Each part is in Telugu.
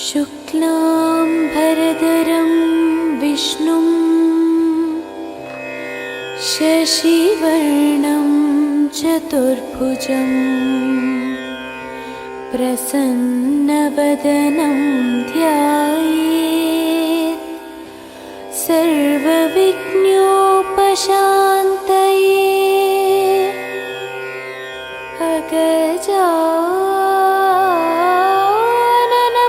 शुक्लां भरदरं विष्णुं शशिवर्णं चतुर्भुजं प्रसन्नवदनं ध्यायेत् सर्वविघ्नोपशान्तये। गजानन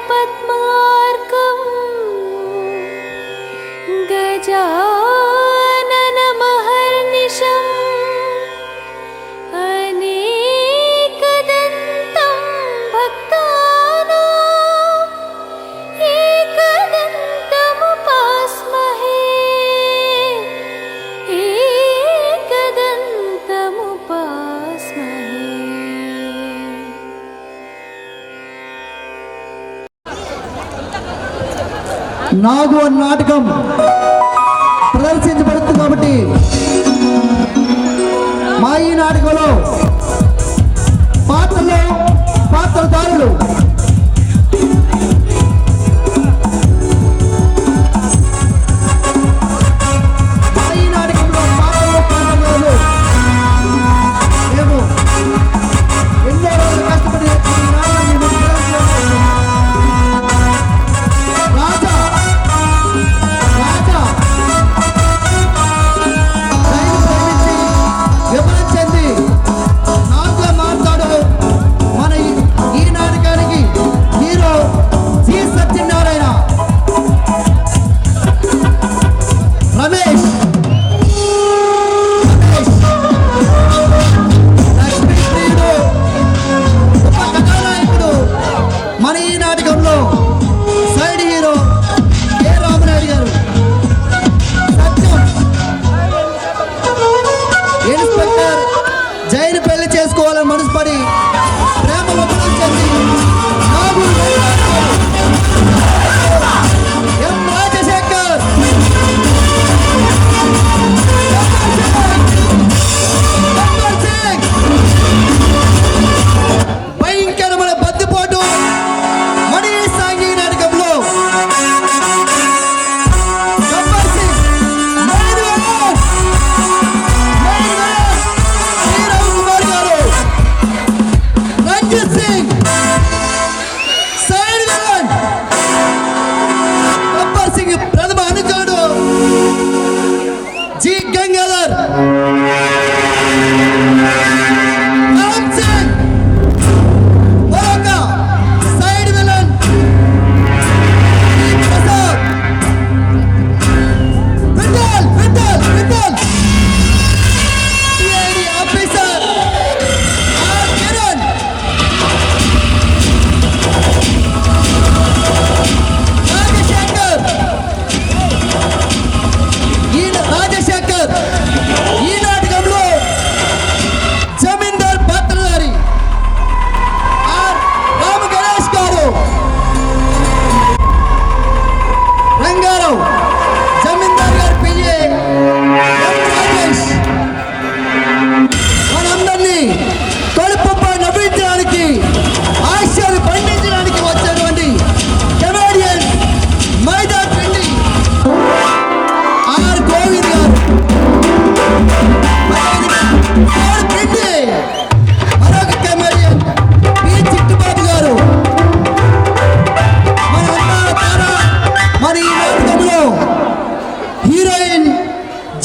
पद्मार्कं गजानन महर्निशम् अनेकदन्तं भक्तानां एकदन्तमुपास्महे। నాగు నాటకం ప్రదర్శించబడుతుంది కాబట్టి మా ఈ నాటకంలో పాత్రదారులు మేము ఎన్నో రోజులు కష్టపడి మనసుపడి ప్రేమ చెంది ఎం రాజశేఖర్ భయంకరమైన బద్దుపోటు మణి సాంఘిక నాటకంలో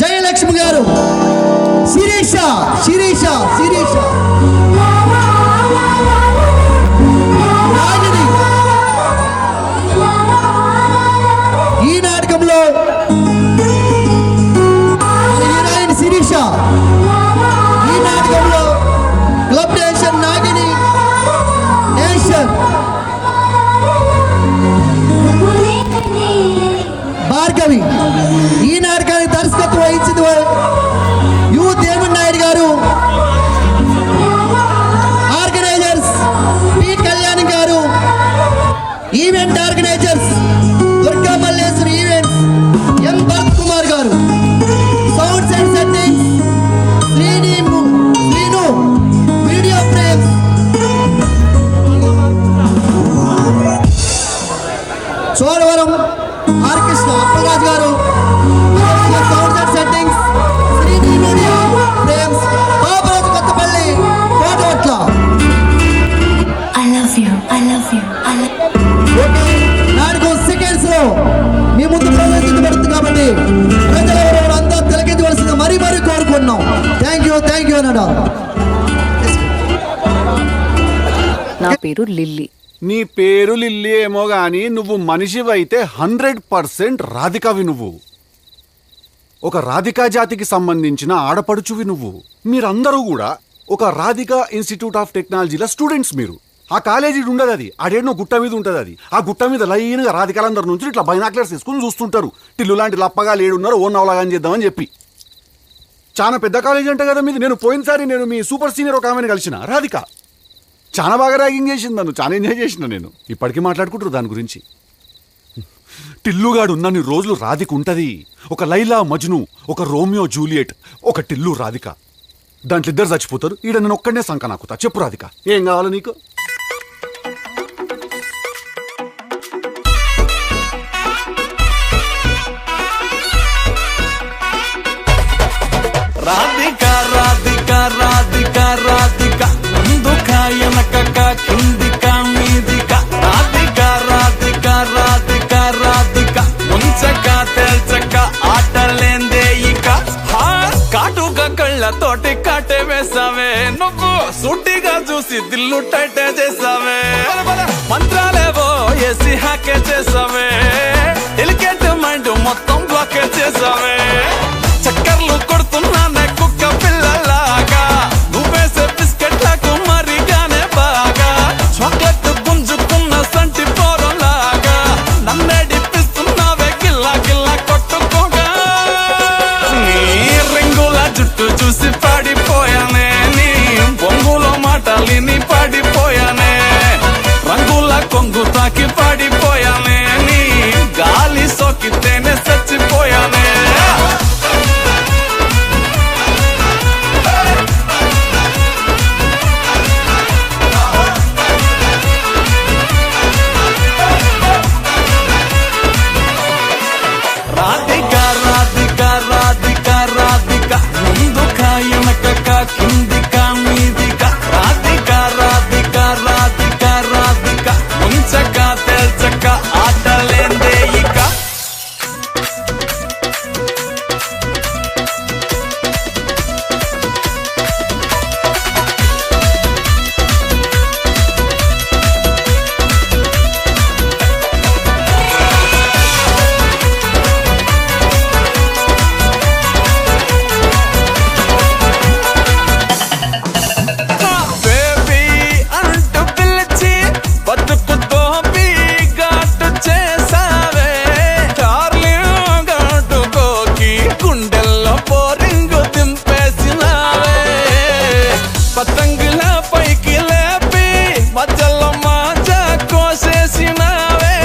జయలక్ష్మి గారు, శిరీష ఈ నాటకంలో హీరోయిన్ శిరీష, ఈ నాటకంలో క్లబ్ డాన్సర్ నాగిని డాన్సర్ భార్గవి. ఈ నాటకానికి దర్శకత్వం వహించింది యు దేవన్ నాయుడు గారు. Organisers P Kalyan garu. Event organisers Durga Malleswari events M Bharat Kumar garu. Sounds and settings Srinu video frames నా పేరు లిల్లీ. నీ పేరు లిల్లీ ఏమో గాని నువ్వు మనిషివైతే 100% రాధికవి. నువ్వు ఒక రాధికా జాతికి సంబంధించిన ఆడపడుచువి. నువ్వు మీరందరూ కూడా ఒక రాధికా ఇన్స్టిట్యూట్ ఆఫ్ టెక్నాలజీల స్టూడెంట్స్. మీరు ఆ కాలేజీ ఉండదు, అది ఆడేనో గుట్ట మీద ఉంటుంది. అది ఆ గుట్ట మీద లైన్గా రాధికాలందరి నుంచి ఇట్లా బైనాక్లర్స్ తీసుకుని చూస్తుంటారు. టిల్లు లాంటి లప్పగా లేడున్నారు, ఓ నవలాగా చేద్దామని చెప్పి. చాలా పెద్ద కాలేజీ అంట కదా మీది. నేను పోయినసారి మీ సూపర్ సీనియర్ ఒక ఆమెను కలిసిన రాధిక. చాలా బాగా ర్యాగింగ్ చేసింది నన్ను, చాలా ఎంజాయ్ చేసిన నేను. ఇప్పటికీ మాట్లాడుకుంటారు దాని గురించి. టిల్లుగాడు ఉన్నన్ని రోజులు రాధిక ఉంటుంది. ఒక లైలా మజ్ను, ఒక రోమియో జూలియట్, ఒక టిల్లు రాధిక. దాంట్లో ఇద్దరు చచ్చిపోతారు. ఈడ నేను ఒక్కడనే సంక నాకుతా. చెప్పు రాధిక, ఏం కావాలి నీకు? రాధిక రాధిక రాధిక రాధిక ముందుక వెనకక కిందిక మీదిక రాధిక రాధిక రాధిక రాధిక ముంచక తేల్చక ఆటలేందే ఇక కాటుగా కళ్ళతోటి కాటే వేసావే నువ్వు. సూటిగా చూసి దిల్లు టైటే చేసావే. మంత్రాలేవో వేసి హ్యాకే చేసావే. ఎలికెంట్ మైండ్ మొత్తం బ్లాకే చేసావే. చక్కర్లు కొడుతున్నానే కుక్క పిల్లలాగా. నువ్వేసే బిస్కెట్లకు మరిగానే బాగా. చాక్లెట్ గుంజుకున్న సంటి పోరలాగా నన్నేడిపిస్తున్నావే గిల్లా గిల్లా కొట్టుకోగా. నీ రింగుల జుట్టు చూసి పాడిపోయానే. నీ బొంగులో మాటలిని పాడిపోయానే. రంగుల కొంగు తాకి పాడిపోయానే. నీ గాలి సోకితేనే చచ్చిపోయానే. రాధిక రాధిక రాధిక రాధిక ముందుక వెనకక కిందిక మీదిక రాధిక రాధిక రాధిక రాధిక ముంచక తేల్చక ఆటలేందే ఇక. బేబీ అంటూ పిలిచి బతుకుతో ఘాటు చేసావే. డార్లింగ్ ఘాటుకోకి గుండెల్లో పోరింగు దింపేసినావే. పతంగుల పైకి లేపి మధ్యలో మాజా కోసేసినావే.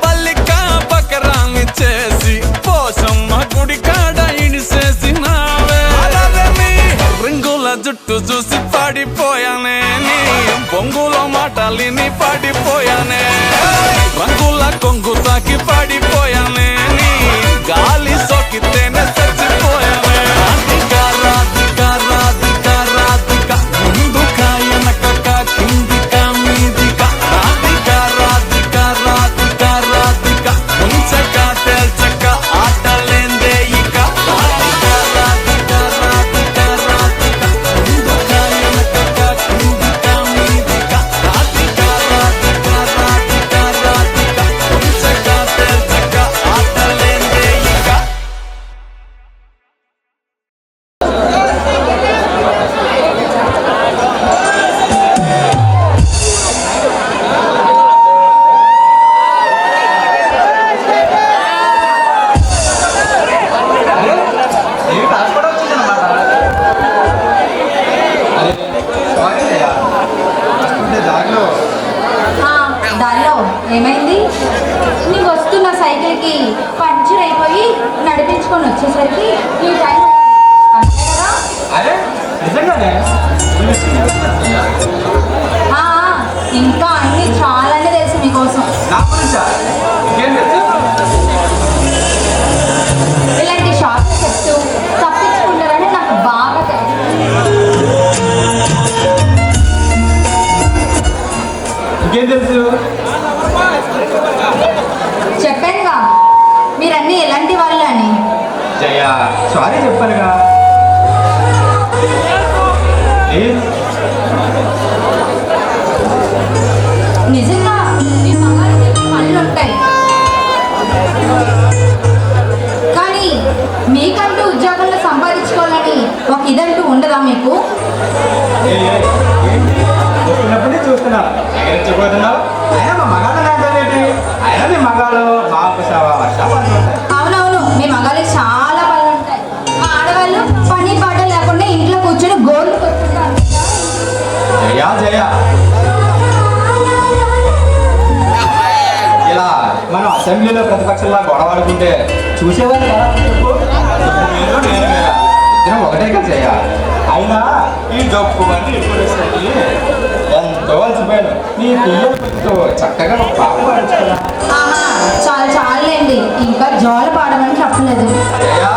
పల్లిక బకరాన్ని చేసి పోసమ్మ గుడి కాడ ఇడిసేసినావే. రింగుల జుట్టు చూసి పాడిపోయానే. నీ బొంగులో మాటలిని పాడిపోయానే. రంగుల కొంగు తాకి పాడిపోయానే. నీ గాలి సోకితేనే చచ్చిపోయానే. రాధిక రాధిక రాధిక రాధిక ముందుక వెనకక కిందిక మీదిక రాధిక రాధిక రాధిక రాధిక ముంచక తేల్చక ఆటలేందే ఇక. రాధిక రాధిక రాధిక రాధిక ముందుక వెనకక కిందిక మీదిక రాధిక రాధిక రాధిక రాధిక ముంచక తేల్చక ఆటలేందే ఇక. దానిలో ఏమైంది? నీకు వస్తున్న సైకిల్కి పంచర్ అయిపోయి నడిపించుకొని వచ్చేసరికి నీ టైం అంతే కదా? ఇంకా అన్ని చాలానే తెలుసు మీకోసం. ఇలాంటి షార్ట్ చెప్తూ తప్పించుకుంటారని నాకు బాగా తెలుసు. ఇంకేం తెలుసు? చెప్పానుగా మీరన్నీ ఎలాంటి వాళ్ళు అని. జయ సారీ చెప్పానుగా. వెళ్ళిపోతున్నావు? అయినా మా మగాళ్ళు ఏంటి? అయినా మీ మగాళ్ళు మాకు వర్ష పడుతుంటాయి. అవునవును, మీ మగాళ్ళకి చాలా పనులు ఉంటాయి. మా ఆడవాళ్ళు పని పాట లేకుండా ఇంట్లో కూర్చొని గోర్లు కొట్టుకుంటారు. జయ జయ, ఇలా మనం అసెంబ్లీలో ప్రతిపక్షంలా గొడవడుకుంటే చూసేవారు ఎలా చెప్పు? మీరు నేను కదా, ఇద్దరం ఒకటే కదా జయ. అయినా ఈ డొక్కు బండి ఇప్పుడు వచ్చేసరికి ఎంతో అలసిపోయాను. నీ పిల్లలతో చక్కగా ఒక పాట పాడచ్చు కదా. ఆహా, చాలా చాలండి, ఇంకా జోల పాడమని చెప్పలేదు. జయ,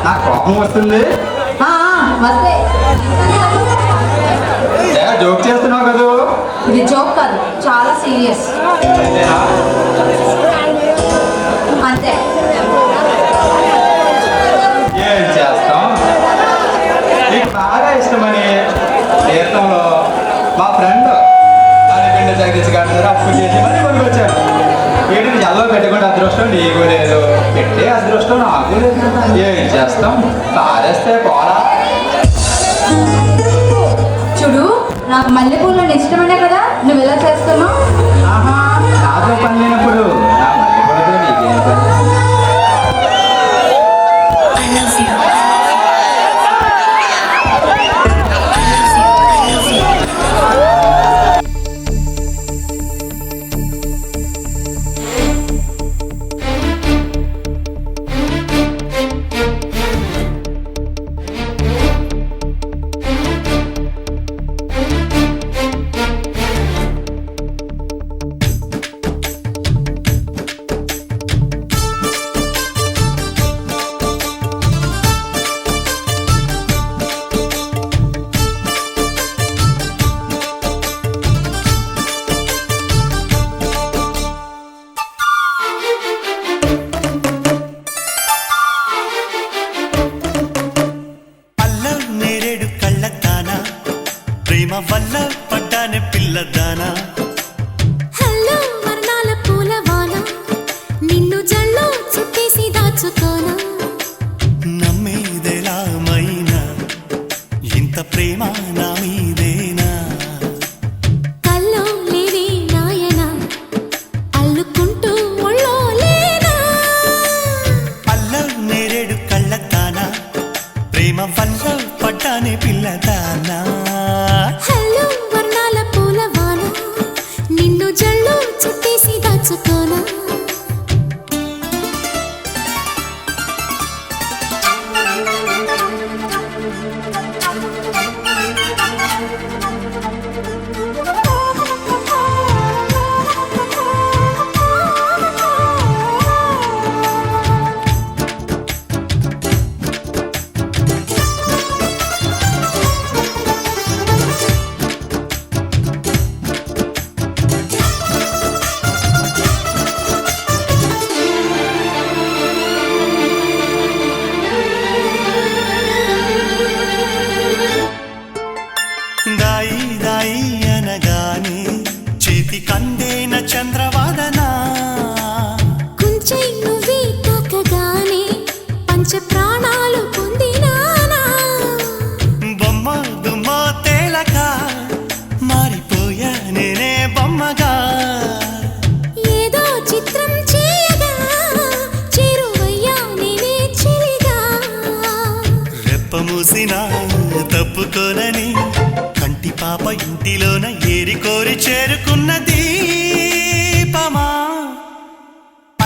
నాకు కోపం వస్తుంది. వస్తే జయ, జోక్ చేస్తున్నావు కదా. ఇది జోక్ కాదు, చాలా సీరియస్. అంతేనా? అంతే. ఏం చేస్తాం? నీకు బాగా ఇష్టమని తీర్థంలో మా ఫ్రెండ్ అనిపిండి జగదీష్ గారి దగ్గర అప్పు చేసి మరి కొనుక్కి వచ్చాను. వీటిని ఎల్లో పెట్టుకుంటే అదృష్టం నీకు లేదు, పెట్టే అదృష్టం నాకు లేదు. ఏం చేస్తాం? తారేస్తే పోరా. చూడు, నాకు మల్లెపూలు ఇష్టమనే కదా నువ్వు ఇలా చేస్తున్నావు. ఆహా, నాతో పని లేనప్పుడు నా మల్లెపూలతో నీకేం పని? ప్రేమ వల్ల పడ్డానే పిల్లదానా. హలో వర్ణాల పూలవాన, నిన్ను జల్లో చుట్టేసి దాచుకోనా. నమ్మేదెలా మైనా ఇంత ప్రేమ నా మీదేనా. కల్లో లేని నాయన అల్లుకుంటూ ఒళ్ళో లేనా. అల్ల నేరేడు కళ్ళతానా, ప్రేమ వల్ల పడ్డానే పిల్లదానా. హలో వర్ణాల పూలవాన, నిన్ను జల్లో చుట్టేసి దాచుకోనా. దాయి దాయి అనగానే చేతి కందేన చంద్రవాదనా. కుంచె నువ్వే తాకగానే పంచ ప్రాణాలు పొందినానా. బొమ్మ దుమ్మ తేలక మారిపోయా నేనే బొమ్మగా. ఏదో చిత్రం చేయగా చేరువయ్యా నేనే చెలిగా. రెప్ప మూసిన తప్పుకోనని కంటి పాప ఇంటిలోన ఏరి కోరి చేరుకున్న దీపమా.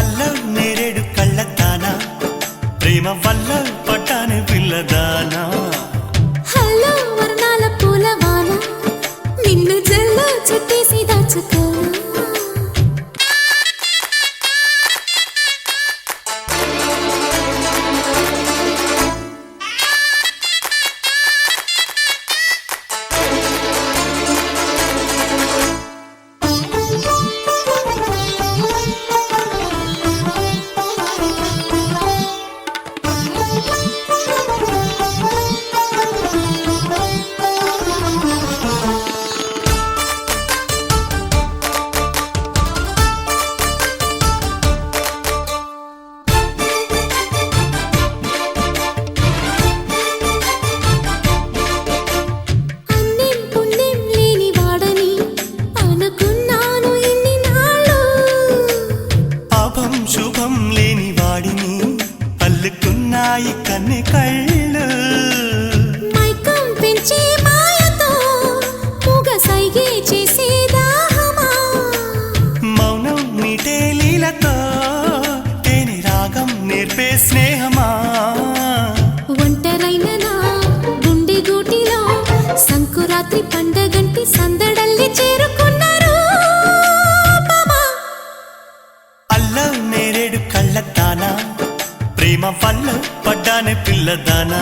అల్ల నేరేడు కళ్ళతానా, ప్రేమ వల్ల పట్టానే పిల్లదానా. హలో వర్ణాల పూలవాన, నిన్ను జల్లో చుట్టేసి దాచుకోనా. ప్రేమ వల్ల పడ్డానే పిల్లదానా.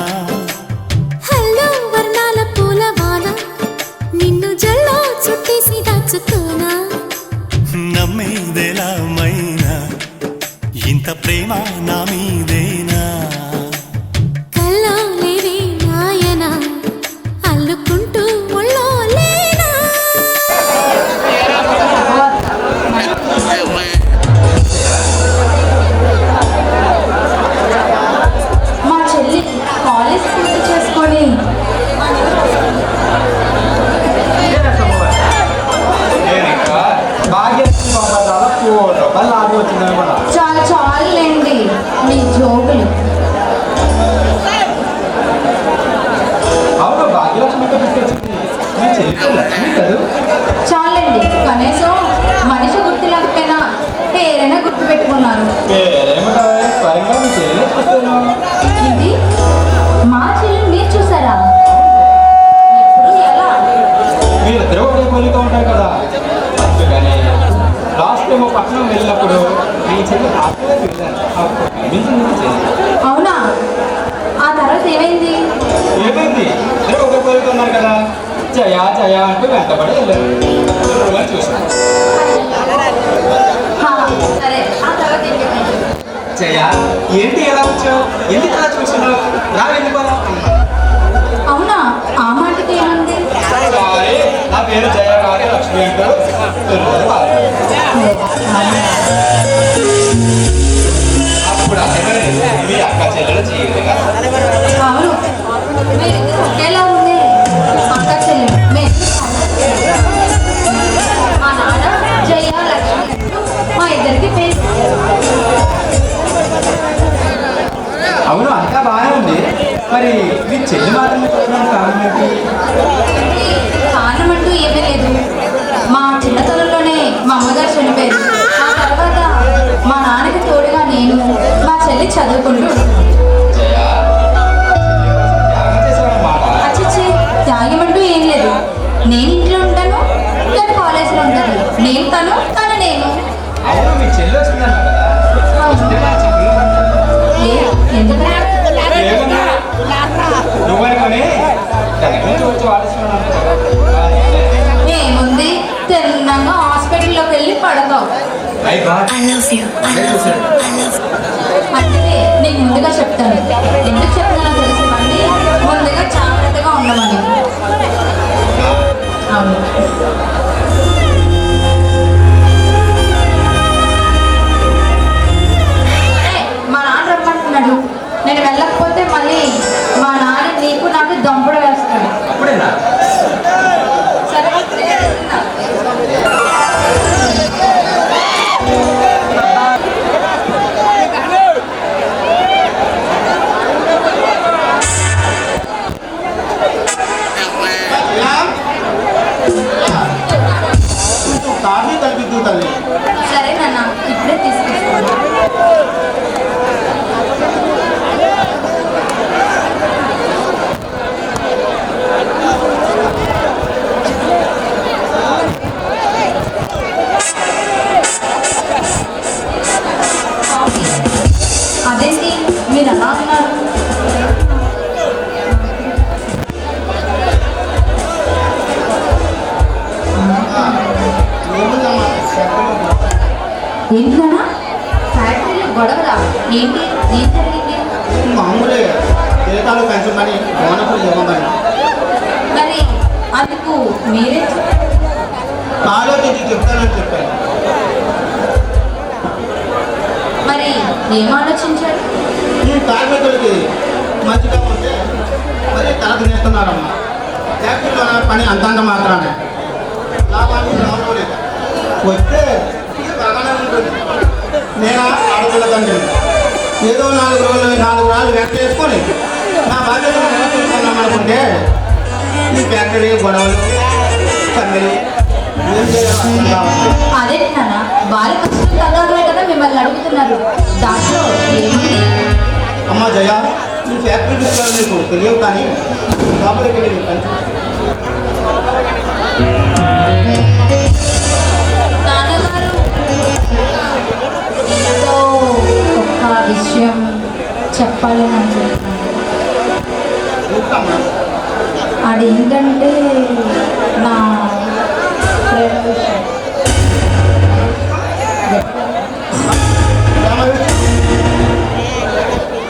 హలో వర్ణాల పూలవాన నిన్ను జల్లో చుట్టేసి దాచుకోనా. నమ్మేదెలా మైనా ఇంత ప్రేమ నా మీదేనా. కల్లో లేని నాయన అల్లుకుంటూ ఒళ్ళో లేనా. మా చెల్లి కాలేజ్ పూర్తి చేసుకొని నేను ఇంకా భాగ్యలక్ష్మి బాబా కోటి రూపాయలు లాభం వచ్చిందని కూడా. చాలా చాలులేండి మీ జోకులు. అవును భాగ్యలక్ష్మి ఇంకా తీసుకొచ్చింది మీ చెల్లి లక్ష్మి కదా. చాలండి, కనీసం మనిషి గుర్తు లేకపోయినా పేరైనా గుర్తు పెట్టుకున్నారు. పేరేమిటాయ్ స్వయంగా మీ చెల్లి చూస్తాను. ఇది మా చెల్లి మీరు చూసారా? ఇప్పుడు ఎలా? మీరిద్దరూ ఒకే పోలిక ఉంటారు కదా. అందుకని లాస్ట్ టైం పట్టణం వెళ్ళినప్పుడు మీ చెల్లి హాస్పిటల్ వెళ్ళాను. అప్పుడు కనిపించింది మీ చెల్లి. అవునా? ఆ తర్వాత ఏమైంది? ఏమైంది? ఇద్దరు ఒకే పోలిక ఉన్నారు కదా. జయ జయ అంటూ వెంటబడి వెళ్ళారు. చూసాను. హా, సరే, ఆ తర్వాత ఏమైంది? జయ ఏంటి ఎలా వచ్చావు, ఎందుకు అలా చూస్తున్నావు, రా వెళ్ళిపోదాం. అవునా? ఆ మాటకి ఏముంది? సారీ, నా పేరు జయ కాదు లక్ష్మి అంటూ అప్పుడు అర్థమైంది మీ అక్క చెల్లెల జీవితం. అవును, మీరిద్దరు ఒకేలా ఉంది. అక్క చెల్లి మా నాన్న జయ లక్ష్మి అంటూ మా ఇద్దరికి పేరు. అవును అంతా బాగానే ఉంది. మరి మీ చెల్లి మాత్రం కారణం ఏంటి? కారణం అంటూ ఏమీ లేదు. మా చిన్నతనంలోనే మా అమ్మగారు చనిపోయారు. ఆ తర్వాత మా నాన్నకి తోడుగా నేను మా చెల్లి చదువుకుంటూ ఉంటాను. జయ త్యాగం చేసావన్నమాట. అచ్చచ్చి, త్యాగం అంటూ ఏం లేదు. నేను ఇంట్లో ఉంటాను, తను కాలేజీలో ఉంటుంది. నేను తను, తను నేను. అవును మీ చెల్లి వచ్చిందన్నా కదా. వస్తే నా చెల్లి లేదు, ఎందుకంటే ఏమన్నా నువ్వనుకొని దగ్గర నుంచి వచ్చి వాడుస్తున్నాను. ఏముంది, తిన్నాక హాస్పిటల్లోకి వెళ్ళి పడతావు. అందుకే నీకు ముందుగా చెప్తాను. ఎందుకు చెప్తానో తెలుసు, మళ్ళీ ముందుగా జాగ్రత్తగా ఉండమని. అవును. మా నాన్న రమ్మంటున్నాడు. నేను వెళ్ళకపోతే మళ్ళీ మా నాన్న నీకు నాకు దంపుడు వేస్తాడు. అప్పుడేనా? సరే, కాఫీ తగ్గిద్దు తల్లి. సరే నాన్న, ఇప్పుడే తీసుకొస్తాను. అదేంటి మీరు అలా ఉన్నారు? ఏంటన్నా ఫ్యాక్టరీలో గొడవలా? ఏంటి, ఏం జరిగింది? మామూలే జీతాలు పెంచమని బోనసులు ఇవ్వమని మరి అందుకు మీరే ఆలోచించి చెప్తానని చెప్పాను. మరి ఏం ఆలోచించారు? ఈ కార్మికులకి మంచిగా ఉంటే మరి తల తినేస్తున్నారమ్మా. ఫ్యాక్టరీలో పని అంతంత మాత్రానే లాభాన్ని రావలేదు. వస్తే ఇది బాగానే ఉంటుంది. నేను ఆడపిల్ల తండ్రి ఏదో 4 రోజులు వెంట చేసుకొని నా బాధ్యతను నేర్చుకున్నాం అనుకుంటే ఈ ఫ్యాక్టరీ గొడవలు పన్నెలు ఏం చేయాలి? అదేంటన్నా, వాళ్ళ కష్టం తగ్గలే కదా మిమ్మల్ని అడుగుతున్నారు. దాంట్లో ఏముంది? అమ్మ జయ, ఈ ఫ్యాక్టరీ విషయాలు నీకు తెలియవు కానీ లోపలికి వెళ్ళి నాన్నగారు, ఏదో ఒక విషయం చెప్పాలి అని అనుకుంటున్నాను. చూస్తామా అదేంటంటే నా ప్రేమ విషయం.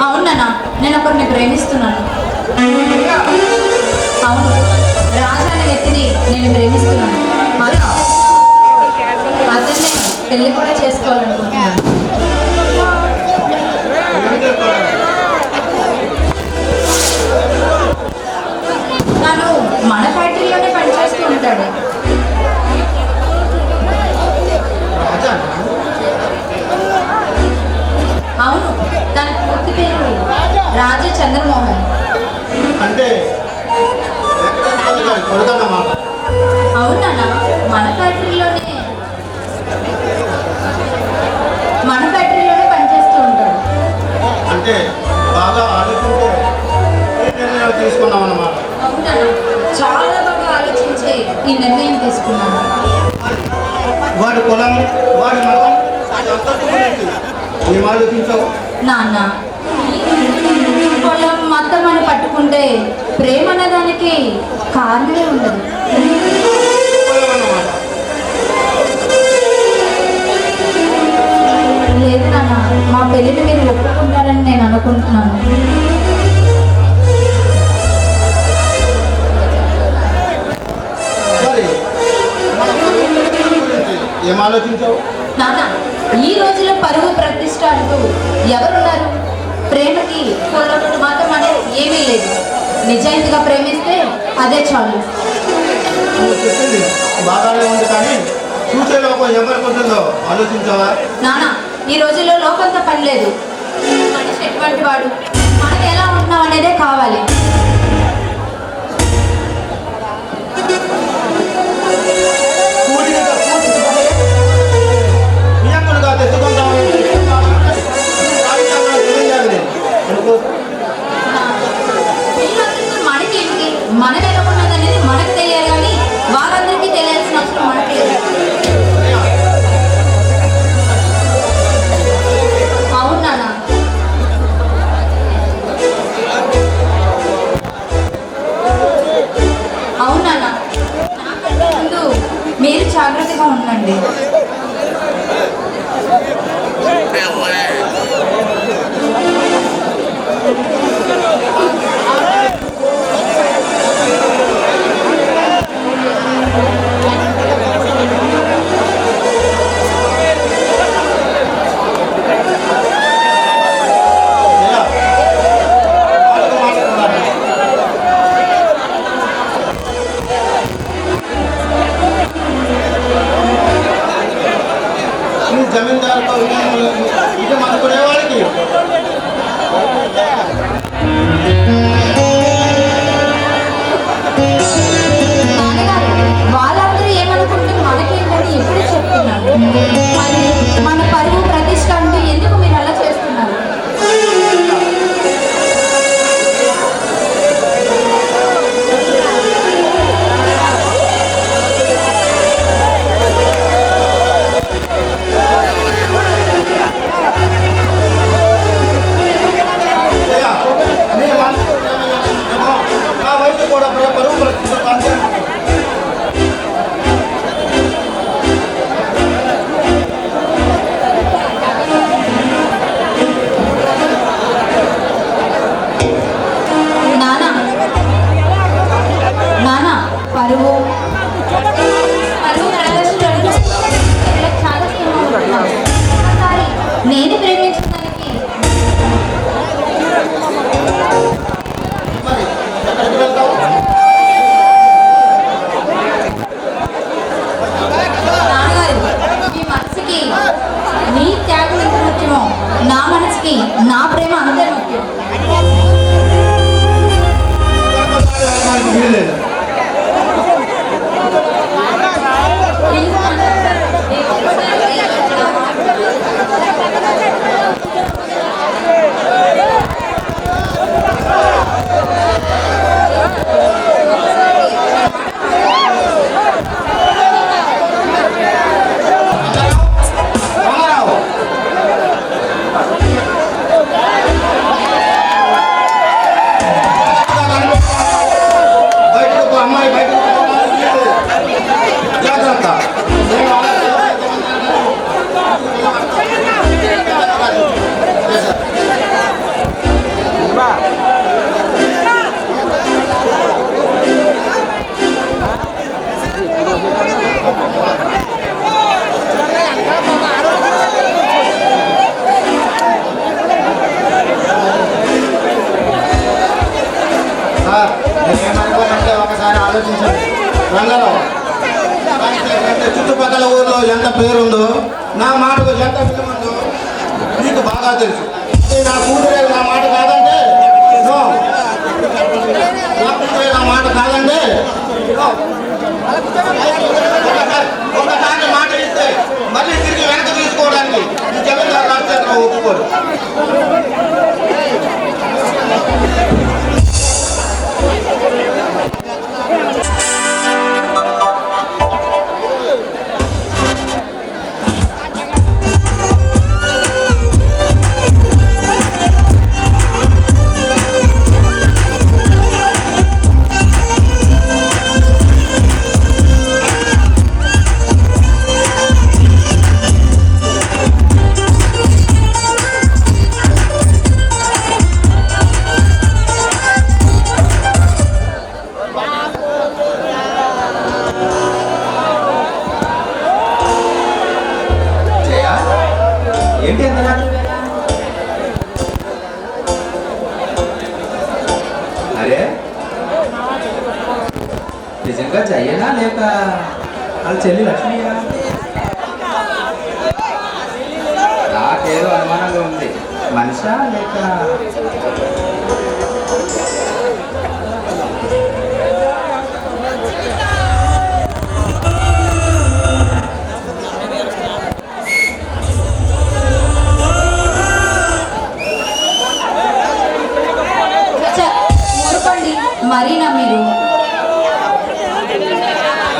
అవునన్నా, నేను ఒకరిని ప్రేమిస్తున్నాను. అవును, రాజా అనే వ్యక్తిని నేను ప్రేమిస్తున్నాను. అతన్ని పెళ్లి కూడా చేసుకోవాలనుకుంటున్నాను. తను మన ఫ్యాక్టరీలోనే పనిచేస్తూ ఉంటాడు. రాజా అవును, తన పూర్తి పేరు రాజా చంద్రమోహన్. అంటే కొడుకన్నమాట. అవునన్నా, మన ఫ్యాక్టరీలోనే పనిచేస్తూ ఉంటాడు. అంటే బాగా ఆలోచించే ఏ నిర్ణయాలు తీసుకున్నాం అన్నమాట. అవునన్నా, చాలా బాగా ఆలోచించి ఈ నిర్ణయం తీసుకున్నాను. వాడి కులం, వాడి మతం, వాడి అంతస్తు గురించి ఏం ఆలోచించావు? నాన్న, పొలం మతం అని పట్టుకుంటే ప్రేమ అన్నదానికి కారణమే ఉండదు. కులం అన్నమాట. లేదు నాన్న, మా పెళ్ళిని మీరు ఒప్పుకుంటారని నేను అనుకుంటున్నాను. మరి మన కులం గురించి ఏం ఆలోచించావు? నాన్న, ఈ రోజులో పరువు ప్రతిష్ట అంటూ ఎవరున్నారు? ప్రేమకి కులం మతం అనేది ఏమీ లేదు. నిజాయితీగా ప్రేమిస్తే అదే చాలు. నువ్వు చెప్పింది బాగానే ఉంది, కానీ చూసే లోకం ఎవరికి ఉంటుందో ఆలోచించావా? నాన్న, ఈ రోజుల్లో లోకంతో పని లేదు. మనిషి ఎటువంటి వాడు, మనం ఎలా ఉన్నాం అనేదే కావాలి. నియంత్రణగా తెచ్చుకుంటాము అనుకో. వీళ్ళందరికీ మనకేంటి? మనం ఎలా ఉన్నది అనేది మనకు తెలియాలి, కానీ వాళ్ళందరికీ తెలియాల్సిన అవసరం మనకు లేదు. అవును నాన్న. అవును నాన్న, నాకంటే ముందు మీరు జాగ్రత్తగా ఉండండి. జమీందారుతో ఇది మనకునే వాళ్ళకి నాన్నగారు, వాళ్ళందరూ ఏమనుకుంటే మనకేంటని ఎప్పుడే చెప్తున్నాను. మరి మన పరువు ప్రతిష్ట అంటూ ఎందుకు మీరు అలా చేస్తున్నారు? చుట్టుపక్కల ఊర్లో ఎంత పేరుందో, నా మాటకు ఎంత విలువందో నీకు బాగా తెలుసు. నా కూతురే నా మాట కాదంటే నో. నా కూతురే నా మాట కాదంటే నో. ఒకసారి మాట ఇస్తే మళ్ళీ తిరిగి వెనక తీసుకోవడానికి ఈ జమీందారు రాజశేఖర ఒప్పుకోరు. జయ, ఏంటి అంతగా? అరే నిజంగా జయ్యనా లేక వాళ్ళ చెల్లి లక్ష్మియా? నాకేదో అనుమానంగా ఉంది. మనిషా లేక? ఊరుకోండి, మరీనా మీరు?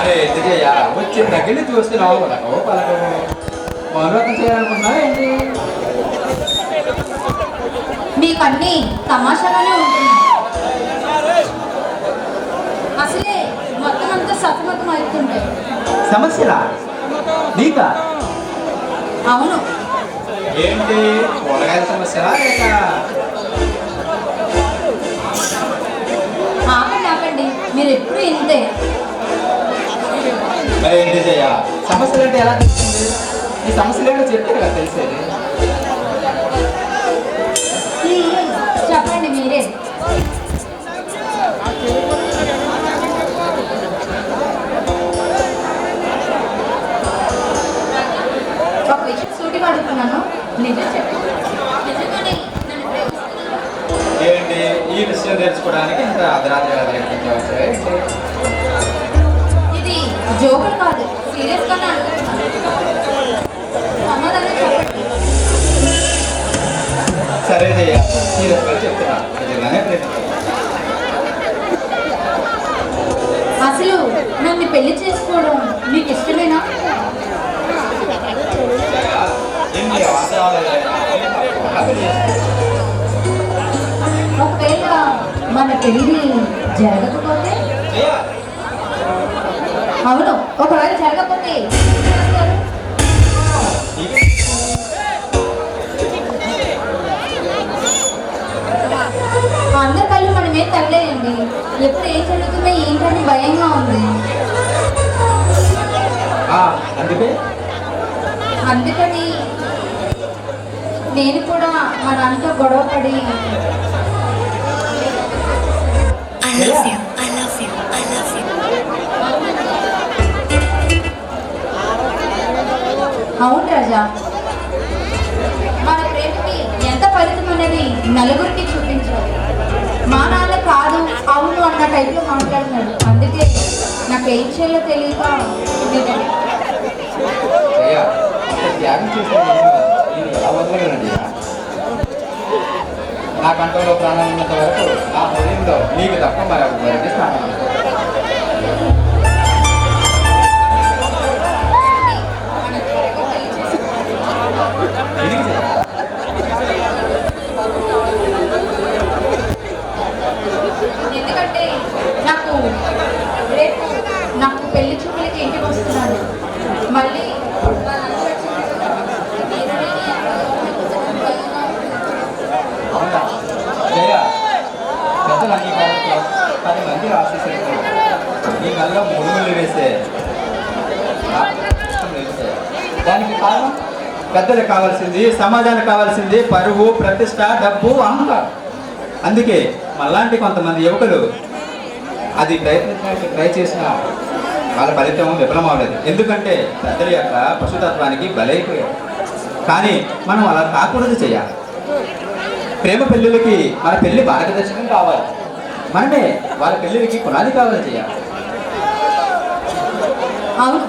అరే జయ, వచ్చి తగిలి చూస్తున్నావు పలకో పలకో. మనోరకం చేయాలనుకున్నావా ఏంటి? మీకు అన్ని తమాషాగానే ఉంటున్నాయి. అసలే మొత్తం అంతా సతమతం అవుతుంటాయి. సమస్యలా నీకా? అవును, ఏంటి కూరగాయల సమస్యలా లేక? ఆపండి ఆపండి, మీరు ఎప్పుడు ఇంతే. మరి ఏంటి జయ, సమస్యలు అంటే ఎలా తెలుస్తుంది? ఈ సమస్యలు ఏంటో చెప్తే కదా తెలిసేది. చెప్పండి మీరే. ఒక విషయం సూటిగా అడుగుతున్నాను, నిజం చెప్పండి. నిజంగానే నన్ను ప్రేమిస్తున్నారా? ఏంటి ఈ విషయం తెలుసుకోవడానికి ఇంత అర్ధరాత్రి ఇది జోకులు కాదు, సీరియస్ గానే అడుగుతున్నాను. సమాధానం చెప్పండి. సరే జయ, సీరియస్గా చెప్తున్నా, నిజంగానే ప్రేమిస్తున్నా. అసలు నన్ను పెళ్లి చేసుకోవడం మీకు ఇష్టమేనా? జయ, ఎన్ని అవసరాలు ఎదురైనా నేను తప్పకుండా పెళ్లి చేసుకుంటాను. ఒకవేళ మన పెళ్లి జరగకపోతే? జయ, అవును, ఒకవేళ జరగకపోతే అందరి కళ్ళు మన మీద తగలేయండి. ఎప్పుడు ఏం జరుగుతుందో ఏంటని భయంగా ఉంది. అందుకని నేను కూడా మా నాన్నతో గొడవ పడి అవును రాజా, మన ప్రేమకి ఎంత ఫలితం అనేది నలుగురికి చూపించాలి. మా నాన్న కాదు అవును అన్న టైప్లో మాట్లాడుతున్నాడు. అందుకే నాకు ఏం చేయాలో తెలియక త్యాగం చేసిన నేను ఎలా వదలగలండి? నా కంట్రోల్లో ప్రాణం ఉన్నంత వరకు నా హృదయంలో నీకు తప్ప మరి ఎవరికి స్థానం లేదు. ఎందుకంటే నాకు పెళ్లి చూపులకి ఇంటికి వస్తున్నాను. మళ్ళీ అవునా జయ, పెద్దల అంగీకారంతో 10 మంది ఆశీస్సులతో నీ కళ్ళ ముడుగులు వేసే నాకు ఇష్టం లేదు జయ. దానికి కారణం పెద్దలకు కావాల్సింది, సమాజానికి కావాల్సింది పరువు, ప్రతిష్ట, డబ్బు, అహంకారం. అందుకే మళ్ళాంటి కొంతమంది యువకులు అది ప్రయత్నించడానికి ట్రై చేసిన వాళ్ళ ఫలితం విఫలం అవ్వలేదు. ఎందుకంటే పెద్దల యొక్క పశుతత్వానికి బలైపోయారు. కానీ మనం అలా కాకూడదు చేయాలి. ప్రేమ పెళ్ళిళ్ళకి మన పెళ్లి మార్గదర్శకం కావాలి. మనమే వాళ్ళ పెళ్ళిళ్ళకి పునాది కావాలి చేయాలి. అవును,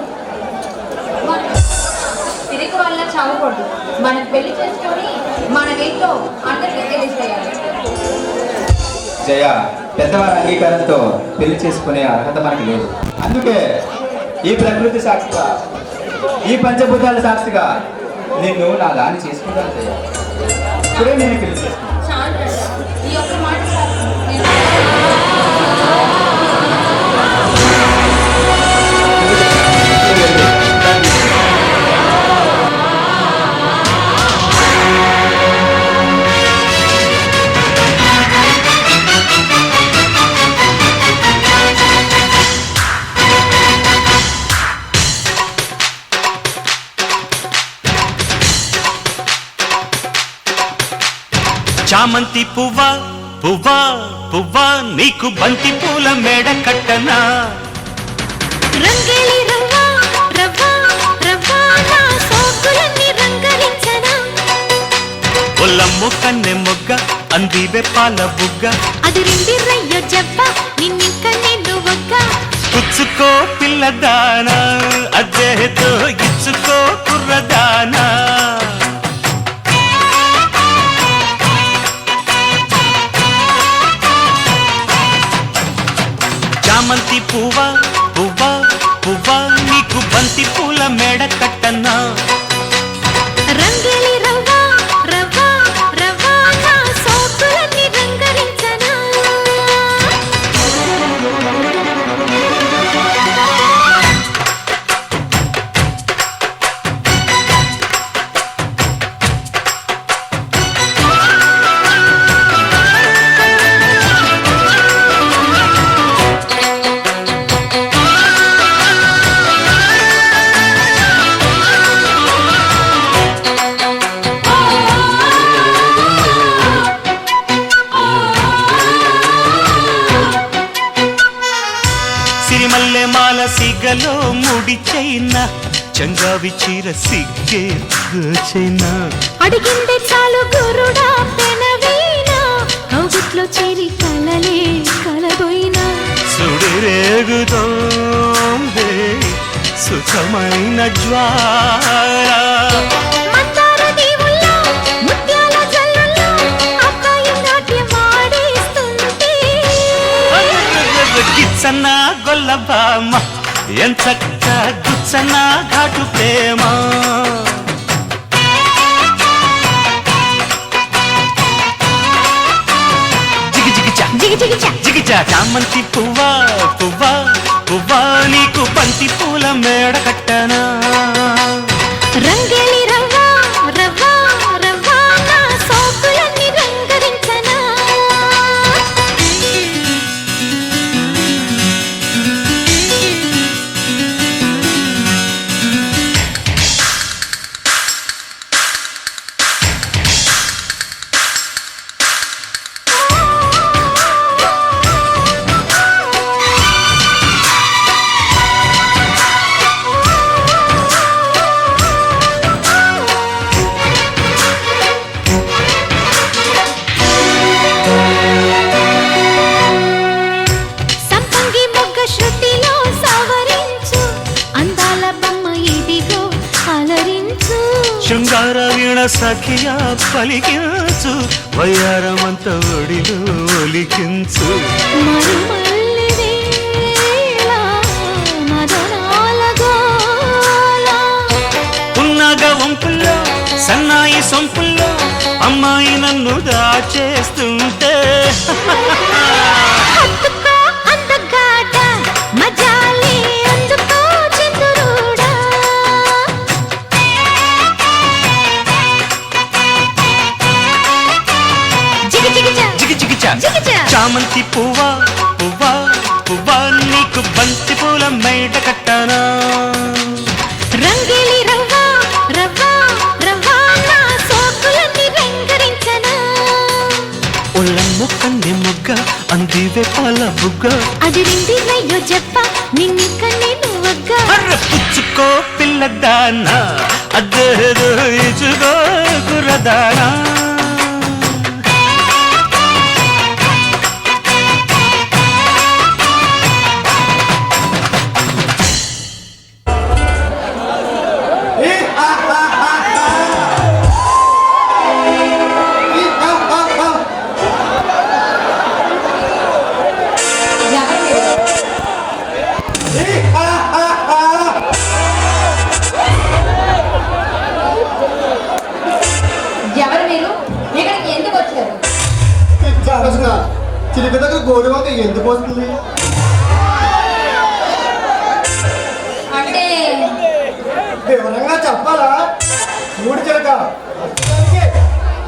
తిరిగి వల్ల చావకూడదు. మనం పెళ్లి చేసుకొని మన ఇంట్లో అందరికీ తెలియజేయాలి. జయ, పెద్దవారి అంగీకారంతో పెళ్లి చేసుకునే అర్హత మనకి లేదు. అందుకే ఈ ప్రకృతి సాక్షిగా, ఈ పంచభూతాల సాక్షిగా నిన్ను నా దాన్ని చేసుకుంటాను జయ. ఇప్పుడే నేను పెళ్లి చేసుకున్నాను. చాలు రాజా, ఈ ఒక్క మాట చాలు. చామంతి పువ్వా పువ్వా పువ్వా నీకు బంతి పూల మేడ కట్టనా, రంగేలి రవ్వా రవ్వా రవ్వా నా సోకులన్నీ రంగరించనా, ఒల్లమ్ము కన్నె మొగ్గ అందివే పాల బుగ్గ, అదిరింది రయ్యో జవ్వ నిన్నింక నేను ఒక్క, పుచ్చుకో పిల్లదానా అజ్జేతో ఇచ్చుకో కుర్రదానా. చామంతి పువ్వా పువ్వా పువ్వా నీకు బంతి పూల మేడ కట్టనా, రంగేలి రవ్వా రవ్వా రవ్వా నా సోకులన్నీ రంగరించనా. సిరిమల్లె మాల సిగలో ముడి చైనా, చంగావి చీర సిగ్గే చైనా, అడిగిందే చాలు గురుడా పెనవీనా, కౌగుట్లో చేరి కలలే కలబోయినా, సుడిరేగుతోందే సుఖమైన జ్వాల, మందార దీవుల్లో ముత్యాల జల్లుల్లో అబ్బాయి నాట్యమాడేస్తుంటే, గిచ్చన్న గొల్ల బామ్మ ఎంచక్క గుచ్చన్న ఘాటు ప్రేమ. జిగిజా చామంతి పువ్వా పువ్వా పువ్వా నీకు బంతి పూల మేడ కట్టనా, రంగేలి రవ్వా రవ్వా రవ్వా నా సోకులన్నీ రంగరించనా. సంపంగి మొగ్గ శృతిలో సవరించు, అందాల బొమ్మ ఇదిగో అలరించు, శృంగార వీణ సఖియా పలికించు, వయ్యారమంత ఒడిలో ఒలికించు, మరుమల్లి వేళ మదనాల గోల, ఉన్నగ వంపుల్లో సన్నాయి సొంపుల్లో అమ్మాయి నన్ను దాచేస్తుంటే, హత్తుకో అందగాడ మజాలే అందుకో చంద్రుడా, జిగిజిగిజా జిగిజిగిచా జిగిజా. చామంతి పువ్వా పువ్వా పువ్వా నీకు బంతి పూల మేడ కట్టనా, రంగేలి రవ్వా రవ్వా రవ్వా నా సోకులన్నీ రంగరించనా, ఒళ్ళమ్ము కన్నె మొగ్గ అందివే పాల బుగ్గ, అదిరింది రయ్యో జప్ప నిన్నిక నేను ఇచ్చుకో పిల్లదానా అద్దెదో ఇచ్చుకో కుర్రదానా ఎవరు మీరు? ఇక్కడికి ఎందుకు వచ్చారు? చిలిపి దగ్గర గోరువంక ఎందుకు వస్తుంది? అంటే వివరంగా చెప్పాలా? చూడు చిలక,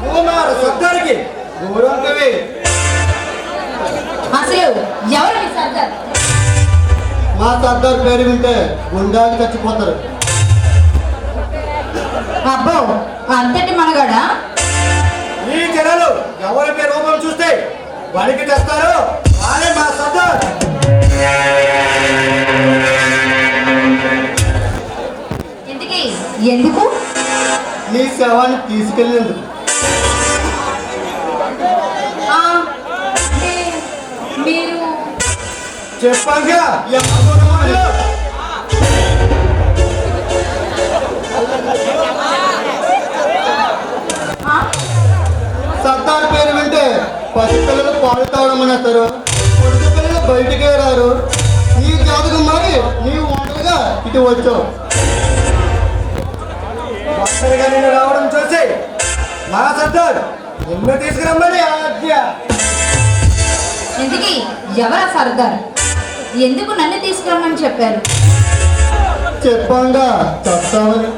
నువ్వు మా సొంతానికి గోరువంకవి. అసలు ఎవరు మీ సర్దార్? మా సర్దార్ పేరు వింటే గుండాకి చచ్చిపోతారు. అబ్బో, అంతటి మనగాడా? ఈ జనాలు ఎవరి పేరు రూపం చూస్తే వారికి తెస్తారు. వారే మా సర్దార్. ఇంతకీ ఎందుకు? నీ శవాన్ని తీసుకెళ్ళేందుకు. ఆ, మీరు చెప్పాగా ఆ? సర్దార్ పేరు వింటే పసిపిల్లలు పాలు తాగమనేస్తారు, పొడుగు పిల్లలు బయటికే రారు. నీ జాతకం మరి నీవు ఒంటరిగా ఇటు వచ్చావు. ఒంటరిగా నేను రావడం చూసి మా సర్దార్ నిన్ను తీసుకురమ్మని ఆజ్ఞ. ఇంతకీ ఎవరా సర్దార్? ఎందుకు నన్ను తీసుకురమ్మని చెప్పారు? చెప్పంగా చెప్తామని.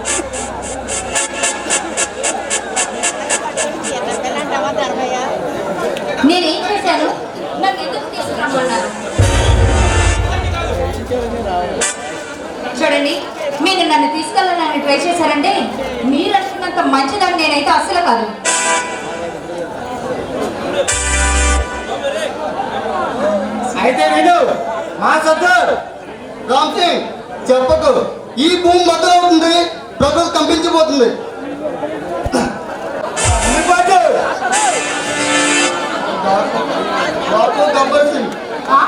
నేనేం చేశాను? నన్ను ఎందుకు తీసుకురమ్మన్నారు? చూడండి, మీరు నన్ను తీసుకెళ్ళాలని ట్రై చేశారంటే మీరు అనుకున్నంత మంచిదని నేనైతే అస్సలు కాదు. అయితే విను మా సర్దార్. రామ్ సింగ్ చెప్పకు, ఈ భూమి మొదలవుతుంది, ప్రభుత్వం కంపించిపోతుంది. బాబు గబ్బర్ సింగ్. ఆ?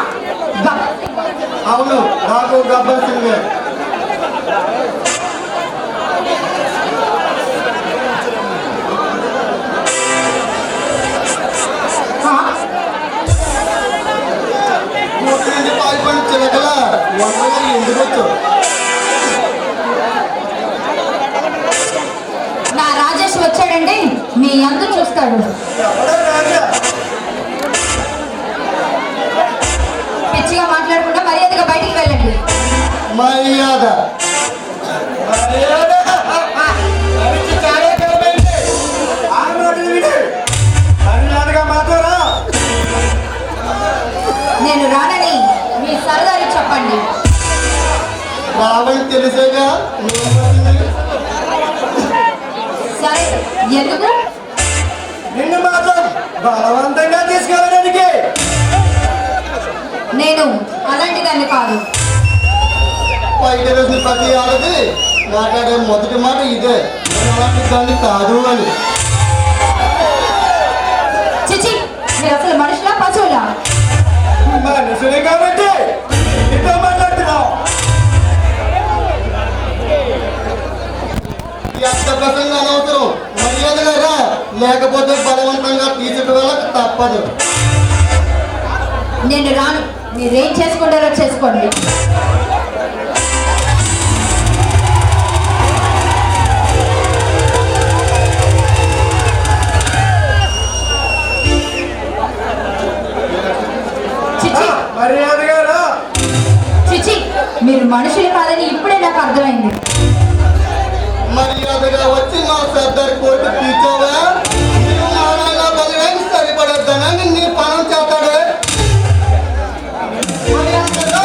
అవును, బాబు గబ్బర్ సింగ్. ఆ? నుంచి పాల్పడి చిలకల ఒంటరిగా ఎందుకు వచ్చావు? నా రాజేష్ వచ్చాడండి, మీ అందరూ చూస్తాడు. ఎవడో రాజా? పిచ్చిగా మాట్లాడకుండా మర్యాదగా బయటికి వెళ్ళండి. మర్యాద మర్యాద అరిచి చాలా కాలమైంది. ఆ మాటలు విని మర్యాదగా మాట్లాడరా. నేను రానని మీ సరదారి చెప్పండి. రావని తెలిసేగా సరే, ఎందుకు? నిన్ను మాత్రం బలవంతంగా తీసుకెళ్ళడానికి. నేను అలాంటి దాన్ని కాదు. బయట రోజు ప్రతి ఆడది మాట్లాడే మొదటి మాట ఇదే, నేను అలాంటి దాన్ని కాదు అని. చిచి, మీరు అసలు మనుషులా పశువులా? మనుషులే కాబట్టి ఇంతో మాట్లాడుతున్నావు. ఎంత ప్రసంగా అనవసరం, మర్యాదగా రా, లేకపోతే బలవంతంగా తీసుకువెళ్ళక తప్పదు. నేను రాను, మీరేం చేసుకుంటారో చేసుకోండి. చిచి, మర్యాదగా రా. చిచి, మీరు మనుషులు కాదని ఇప్పుడే నాకు అర్థమైంది. మర్యాదగా వచ్చి మా సర్దార్ కోర్టు తీర్చావా? నీవు నారాయణ బలివేకి సరిపడద్దని నీ పనం చేస్తాడే. మర్యాదగా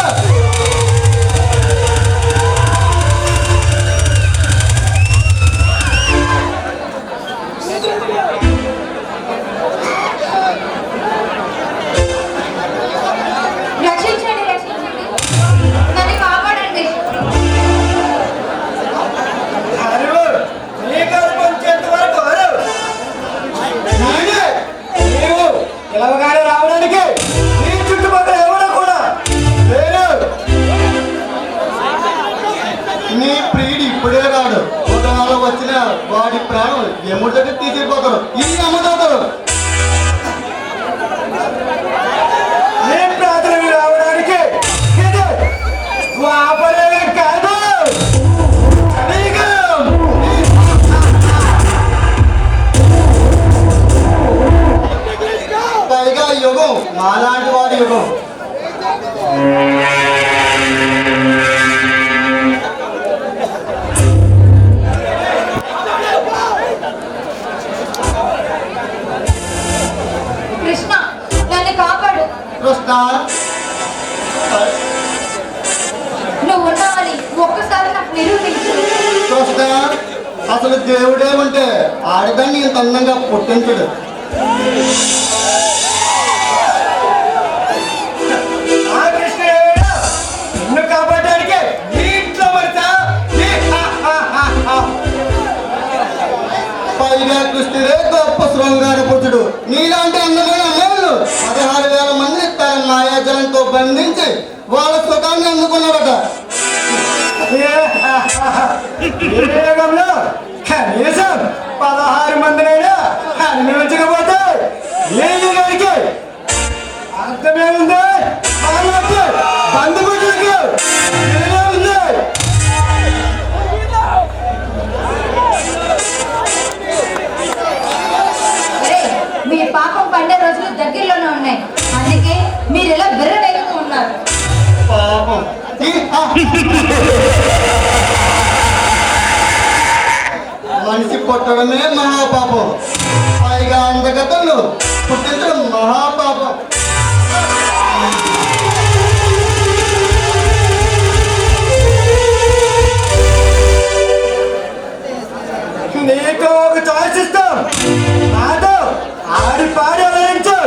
రక్షించండి, రక్షించండి, నన్ను కాపాడండి. వీడి ఇప్పుడే రాడు ఒకవేళ వచ్చిన వాడి ప్రాణం ఎముడి దగ్గర తీసిపోతారు ఈ అమ్మతారు ఏం ప్రార్థన రావడానికి ఇది ద్వాపరయుగం కాదు, కలియుగం. పైగా యుగం మాలాంటి వాడి యుగం. కృష్ణ నన్ను కాపాడు. కృష్ణ నువ్వు ఉన్నావని ఒక్కసారి నాకు నిరూపించు. కృష్ణ అసలు దేవుడేమంటే ఆడదాన్ని ఇంత అందంగా పుట్టించడు. ఆ కృష్ణుడు నిన్ను కాపాడడానికి నీ ఇంట్లో పడతా. పైగా కృష్ణుడే గొప్ప శృంగార పురుషుడు. నీలాంటి అందమైన అమ్మాయిలు 16,000 మందిని తన మాయాజలంతో బంధించి వాళ్ళ సుఖాన్ని అందుకున్నారట. ఈ యుగంలో కనీసం 16 మందినైనా అనుభవించకపోతే ఏ యుగానికి అర్థమే ఉంది? బంధువులకు ఉంది. అరే మీ పాపం పండే రోజులు దగ్గరలోనే ఉన్నాయి. అందుకే మీరు ఇలా బిర్రవేగంగా ఉన్నారు. పాపం మనిషి పుట్టడమే మహాపాపం. పైగా అందగతలు పుట్టించడం మహాపాపం. నీకు ఒక చాయిస్ ఇస్తాం. నాతో ఆడి పాడి అలరించు.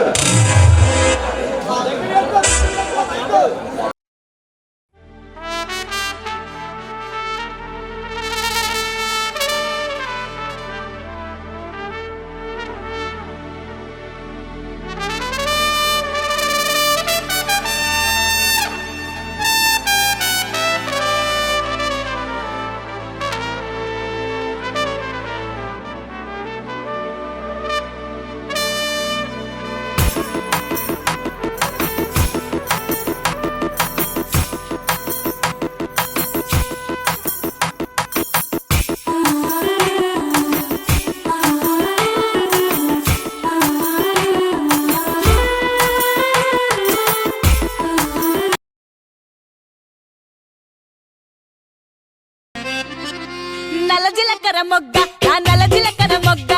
నల్ల జీలకర్ర మొగ్గ నా నల్ల జీలకర్ర మొగ్గ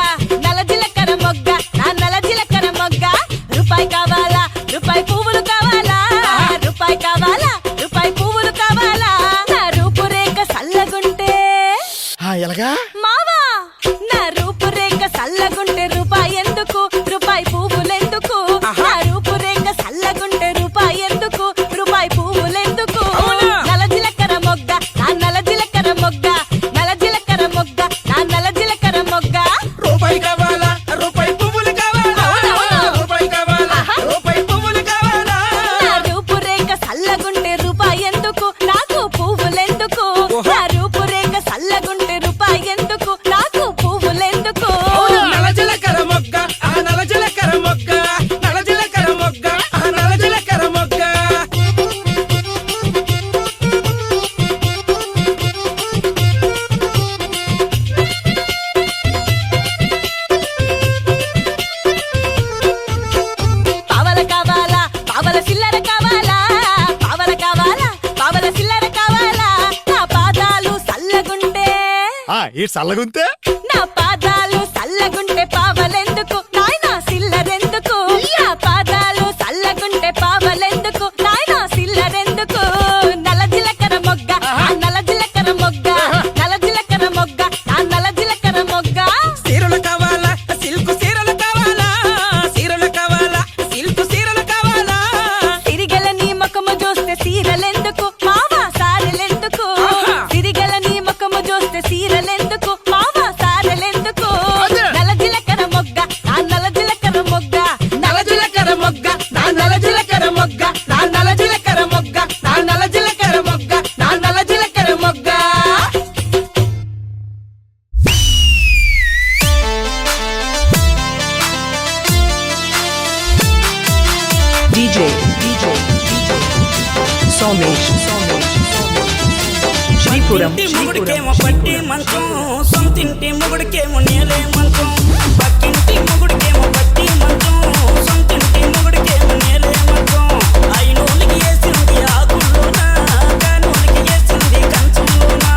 నల్ల జీలకర్ర మొగ్గ నా నల్ల జీలకర్ర మొగ్గ రూపాయి కావాలా రూపాయి పువ్వులు కావాలా రూపాయి కావాలా రూపాయి పువ్వులు కావాలా నా రూపురేఖ సల్లగుంటే ఎలాగా మావా నా రూపురేఖ సల్లగుంటే రూపాయి ఎందుకు రూపాయి పువ్వులెందుకు నా రూపురేఖ సల్లగుంటే రూపాయి ఎందుకు రూపాయి పువ్వులెందుకు నల్ల జీలకర్ర మొగ్గ నా నల్ల జీలకర్ర మొగ్గ నల్ల జీలకర్ర మొగ్గ నా నల్ల జీలకర్ర మొగ్గ రూపాయి కావాలా రూపాయి పువ్వులు కావాలా రూపాయి కావాలా రూపాయి పువ్వులు కావాలా నా రూపురేఖ సల్లగుంటే రూపాయి ఎందుకు నాకు పువ్వులెందుకు నా రూపురేఖ సల్లగుంటే రూపాయి ఎందుకు నాకు పువ్వులెందుకు నల్ల జీలకర్ర మొగ్గ ఆ నల్ల జీలకర్ర మొగ్గ నల్ల జీలకర్ర మొగ్గ ఆ నల్ల జీలకర్ర మొగ్గ పావల కావాలా పావల చిల్లర కావాలా పావల కావాలా పావల చిల్లర కావాలా నా పాదాలు సల్లగుంటే ఈ చల్లగుంతే నా పాదాలు సల్లగుంటే పావలెందుకు నాయనా సిల్లరెందుకు నా పాదాలు సల్లగుంటే పావలెందుకు నాయనా సిల్లరెందుకు నల్ల జీలకర్ర మొగ్గ ఆ నల్ల జీలకర్ర మొగ్గ నల్ల జీలకర్ర మొగ్గ ఆ నల్ల జీలకర్ర మొగ్గ సీరలు కావాలా సిల్క్ సీరలు కావాలా సీరలు కావాలా సిల్క్ సీరలు కావాలా సిరిగల నీ ముఖము చూస్తే సీరలెందుకు మావా సారెలెందుకు సిరిగల నీ ముఖము చూస్తే సీరలెందుకు మావా సారెలెందుకు నల్ల జీలకర్ర మొగ్గ ఆ శ్రీపురం మొగుడికేమో పట్టి మంచం సొంతింటి మొగుడికేమో నేలే మంచం పక్కింటి మొగుడికేమో పట్టి మంచం సొంతింటి మొగుడికేమో నేలే మంచం అయినోలికి వేసింది ఆకుల్లోనా కానోలికి వేసింది కంచంలోనా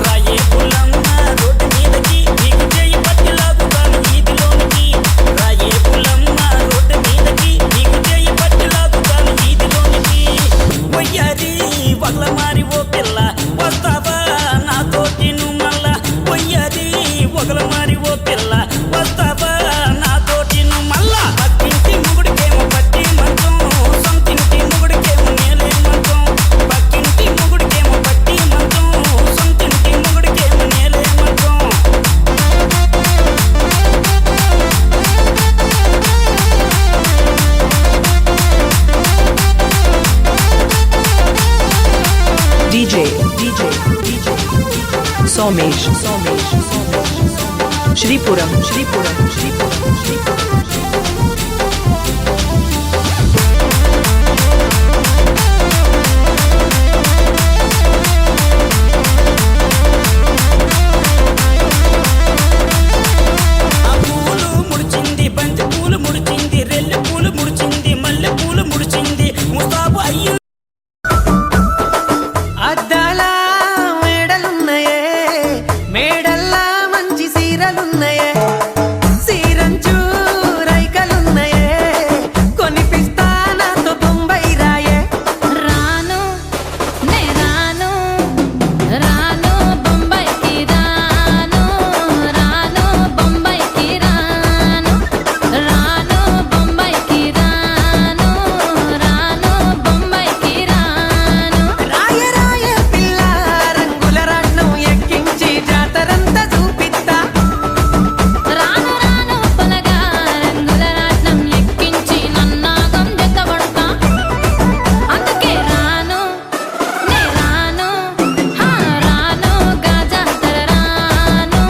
రాయే పుల్లమ్మ రోడ్డు మీదకి నీకు చేయి పట్టి లాగుతాను వీధిలోనికి రాయే పుల్లమ్మ రోడ్డు మీదకి నీకు చేయి పట్టి లాగుతాను వీధిలోనికి వయ్యారి వల్ల మారి ఓ పిల్ల వస్తావా నాతోటి నువ్వు మళ్ళా వయ్యారి ఒకల మారి ఓ పిల్ల వస్తావా నాతోటి నువ్వు మళ్ళా పక్కింటి మొగుడికేమో పట్టి మంచం సొంతింటి మొగుడికేమో నేలే మంచం పక్కింటి మొగుడికేమో పట్టి మంచం సొంతింటి మొగుడికేమో నేలే మంచం DJ Somesh Shripuram ఆ పూలు ముడిచింది బంతి పూలు ముడిచింది రెల్లె పూలు ముడిచింది మల్లె పూలు ముడిచింది ముస్తాబు అయ్యి అద్దాల మేడలున్నాయే మేడల్లా మంచి సీరలున్నాయే సీరంచు రైకలున్నాయే కొనిపిస్తా నాతో బొంబాయి రాయే రాను నే రాను రాను బొంబాయికి రాను రాను బొంబాయికి రాను రాను బొంబాయికి రాను రాను బొంబాయికి రాను రాయ రాయ పిల్ల రంగుల రాట్నం ఎక్కించి జాతరంతా చూపిస్తా రాను రాను పొలగా రంగుల రాట్నం ఎక్కించి నన్నాగం జతబడతా అందుకే రాను నే రాను హా రాను గాజాతర రాను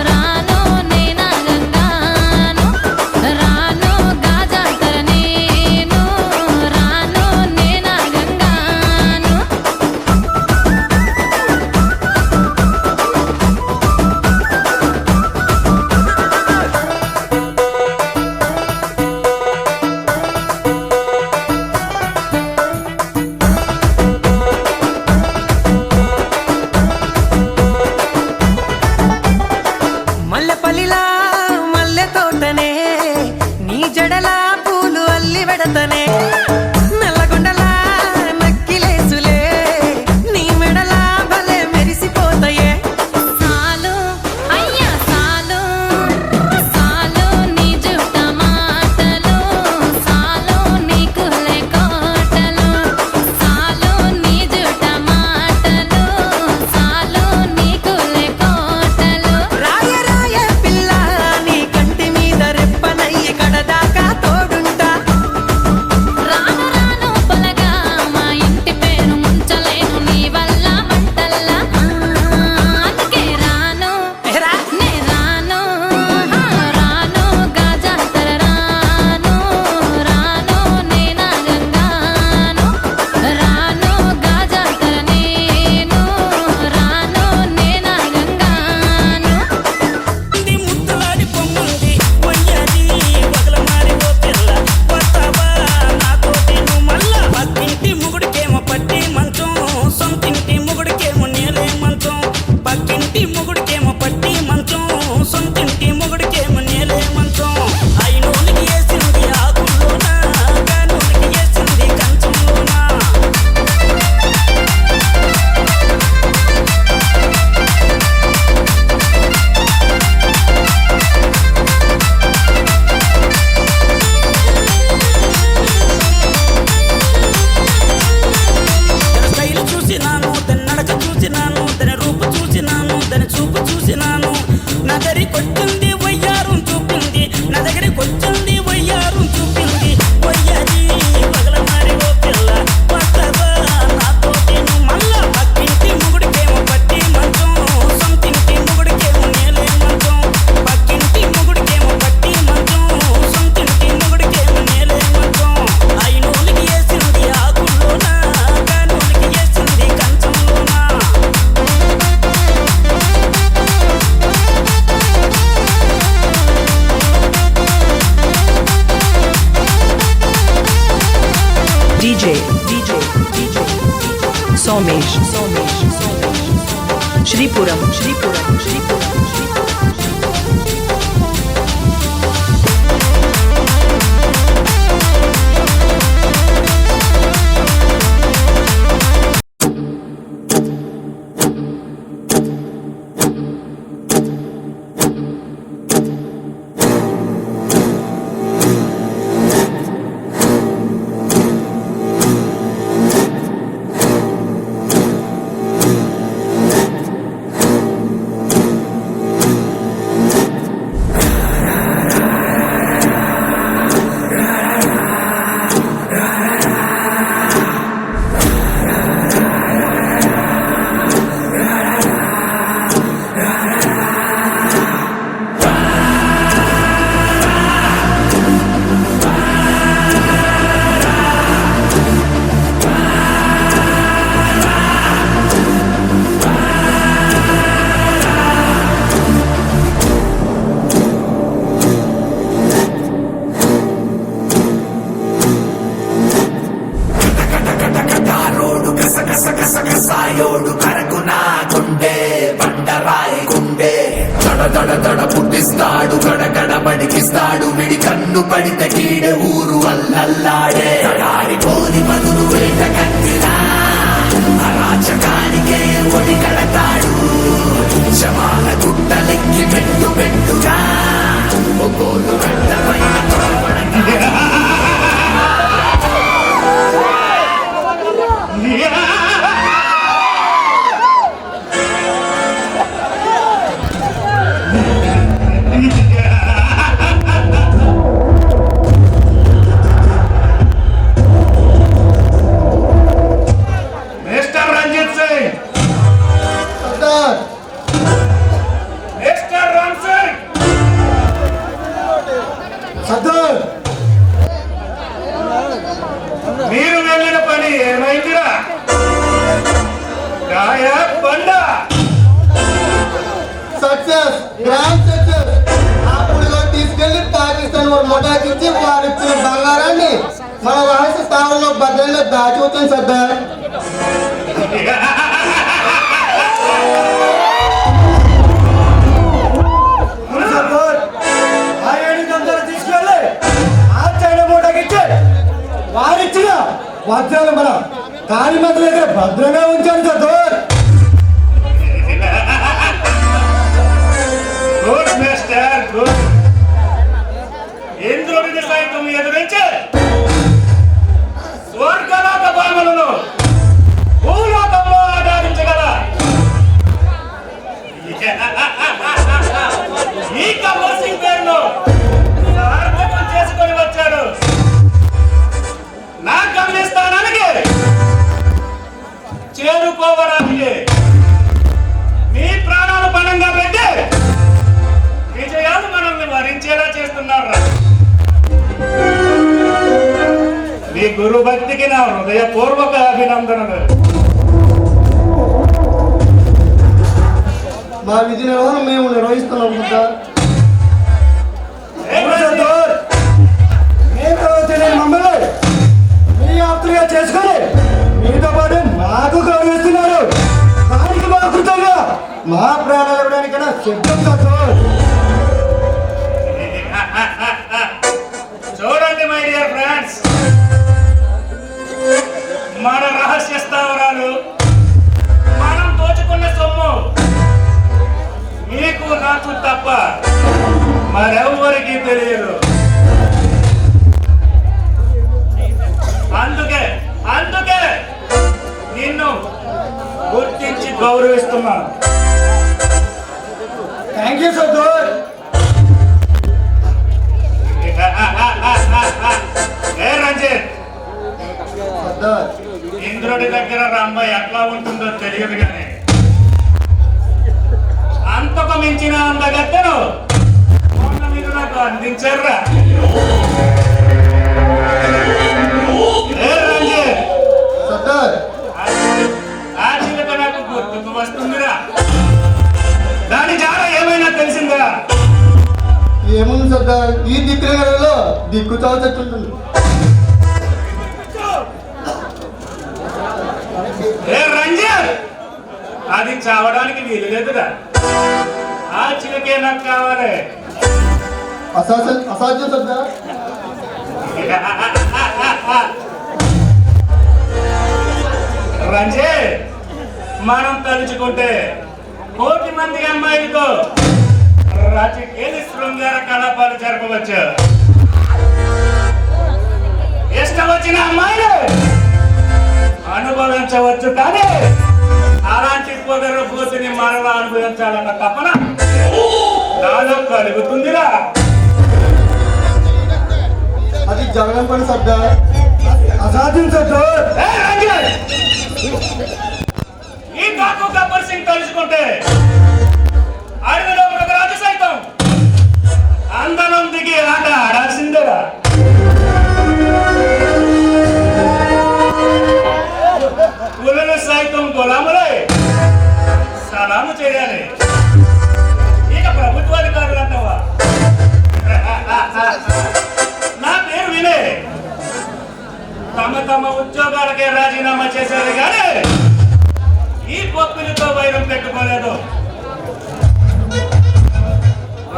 రాను నే నాగంగాను రాను గాజాతర నేను రాను నే నాగంగాను మల్లెపల్లిలా మల్లె తోటనే నీ జడలా పూలు అల్లి వెడతనే నల్లగొండలా నక్కిలేసులే నీ మెడలా భలే మెరిసిపోతాయే సాలు అయ్యా సాలు సాలు నీ జుట్ట మాటలు సాలు నీకు లేకోటలు సాలు నీ జుట్ట మాటలు సాలు నీకు లేకోటలు రాయ రాయ పిల్ల నీ కంటి మీద రెప్పనయ్యి కడదాకా తోడుంటా రాను రాను పొలగా మా ఇంటి పేరు ముంచలేను నీ వల్ల మంటల్లా అందుకే రాను ఏరా నే రాను హా రాను గాజాతర రాను రాను నే నాగంగాను రాను గాజాతర నేను రాను నే నాగంగాను ముద్దులాడి పొమ్మంది వయ్యారి ఒకల మారి ఓ పిల్ల వస్తావా నాతోటి నువ్వు మళ్ళా పక్కింటి మొగుడికేమో పట్టి మంచం సొంతింటి మొగుడికేమో నేలే మంచం పక్కింటి మొగుడికేమో పట్టి మంచం సొంతింటి మొగుడికేమో నేలే మంచం అయినోలికి వేసింది ఆకుల్లోనా కానోలికి వేసింది కంచంలోనా తన స్టైల్ చూసినాను తన నడక చూసినాను తన రూపు చూసినాను తన చూపు చూసినాను నా దగ్గరికి వచ్చింది వయ్యారం చూపింది నా దగ్గరికి వచ్చింది వయ్యారం చూపింది వయ్యారి పగల మారి ఓ పిల్ల వస్తావా నాతోటి నువ్వు మళ్ళా పక్కింటి మొగుడికేమో పట్టి మంచం సొంతింటి మొగుడికేమో నేలే మంచం పక్కింటి మొగుడికేమో పట్టి మంచం సొంతింటి మొగుడికేమో నేలే మంచం అయినోలికి వేసింది ఆకుల్లోనా కానోలికి వేసింది కంచంలోనా Somesh. Shripuram. సాయోడు కరకునా గుండె బండరాయి గుండె దడ పుట్టిస్తాడు గడగడ బడికిస్తాడు విడి కన్ను పడితే కీడే ఊరు అల్లల్లాడే ఆడిపోని మధురు వేట కట్టినా అరాచకానికే ఒడి కడతాడు శమాన గుట్టలెక్కి పెట్టుగా ఒక్కోలు గడ్డ పైన మీరు వెళ్ళిన పని ఏమైందిరా సక్సెస్ గ్రాండ్ సక్సెస్. అప్పుడు తీసుకెళ్లి పాకిస్తాన్ వారు ముఠాకిచ్చి వారు ఇచ్చిన బంగారాన్ని మన రహస్య స్థానంలో భద్రంగా దాచివుతుంది సర్దార్. తీసుకెళ్ళి ఆ చైనా మూటకిచ్చి వారిచ్చిన వజ్రాలు మన కాళీమాత దగ్గర భద్రంగా ఉంచాను సర్దార్. Good mister good. ఇంద్రుడిని సైతం ఎదురించి స్వర్గలోక భామలను భూలోకంలో ఆధారించగల ఈ కంపోజింగ్ పేరును సార్థకం చేసుకొని వచ్చాడు. నా గమ్యస్థానానికి చేరుకోవడానికి మీ ప్రాణాలు పణంగా పెట్టి విజయాలు మనల్ని వరించేలా చేస్తున్నారు. మీ గురు భక్తికి నా హృదయపూర్వక అభినందనలు. మా విధి నిర్వహణ మేము నిర్వహిస్తున్నాం మమ్మల్ని మీ ఆప్తులుగా చేసుకొని మీతో పాటు మాకు గౌరవిస్తున్నారు. దానికి మా కృతంగా మా ప్రాణాలు ఇవ్వడానికైనా సిద్ధం సార్. చూడండి మై డియర్ ఫ్రెండ్స్, మన రహస్య స్థావరాలు మనం దోచుకున్న సొమ్ము మీకు నాకు తప్ప మరెవ్వరికీ తెలియదు. అందుకే నిన్ను గుర్తించి గౌరవిస్తున్నాను. Thank you Sardar. రంజిత్, ఇంద్రుడి దగ్గర రంభ ఎట్లా ఉంటుందో తెలియదు కానీ అంతకు మించిన అందగత్తెను మొన్న మీరు నాకు అందించారా? ఆ చిలుక నాకు గుర్తుకు వస్తుందిరా. దాని జాడ ఏమైనా తెలిసిందా? ఏముంది సర్దార్, ఈ దిక్కులో దిక్కు చావుతుంది. రంజిత్, అది చావడానికి వీలు లేదురా. ఆ చిలకే నాకు కావాలి. అసాధ్యం సర్దార్. రంజే, మనం తలుచుకుంటే 1,000,000 మంది అమ్మాయిలతో రాజకీయ శృంగార కలాపాలు జరపవచ్చు. ఇష్టం వచ్చిన అమ్మాయిలు అనుభవించవచ్చు, కానీ అలాంటి పొగరు పూర్తిని మరలా అనుభవించాలన్న తపన నాలో కలుగుతుందిరా. అది జరగని పని సర్దార్. అసాధ్యం సర్దార్. ఈ డాకు గబ్బర్ సింగ్ తలుచుకుంటే అడవిలో మృగరాజు సైతం అందరం దిగి ఆట ఆడాల్సిందేరా. పులులు సైతం గులాములై సలాము చేయాలి. ఇక ప్రభుత్వాధికారులు అంటావా? నా పేరు వినే తమ తమ ఉద్యోగాలకే రాజీనామా చేశారు, కానీ ఈ పొత్తులతో వైరం పెట్టుకోలేదు.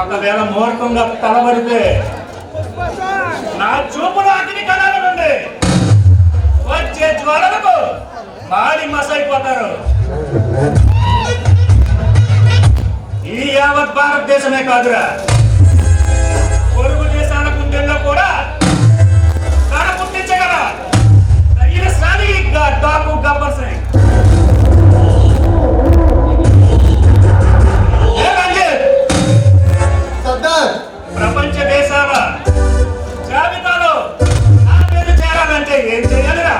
ఒకవేళ మూర్ఖంగా తలబడితే నా చూపులు అగ్ని కణాల నుండి వచ్చే జ్వాలలకు మాడి మసైపోతారు. ఈ యావత్ భారతదేశమే కాదురా, పొరుగు దేశాల గుండెల్లో కూడా కడ పుట్టించగల ధైర్యశాలి డాకు గబ్బర్ సింగ్. ప్రపంచ దేశాల జాబితాలో నా పేరు చేరాలంటే ఏం చేయాలిరా?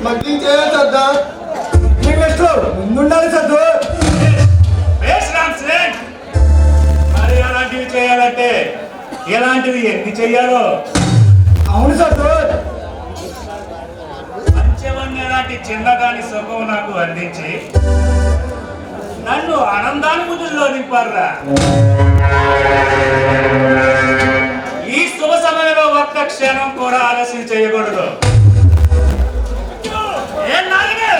మగ్గింగ్ చేయాలి సర్దార్. ముందుండాలి సర్దార్. మరి అలాంటివి చేయాలంటే ఎలాంటివి ఎన్ని చెయ్యాలో? అవును సర్దార్. పంచవన్నీ ఎలాంటి చిన్నగాని సుఖం నాకు అందించి నన్ను ఆనందానుభూతుల్లో నింపారురా. ఈ శుభ సమయంలో ఒక్క క్షణం కూడా ఆలస్యం చేయకూడదు. ఏం నాయనే?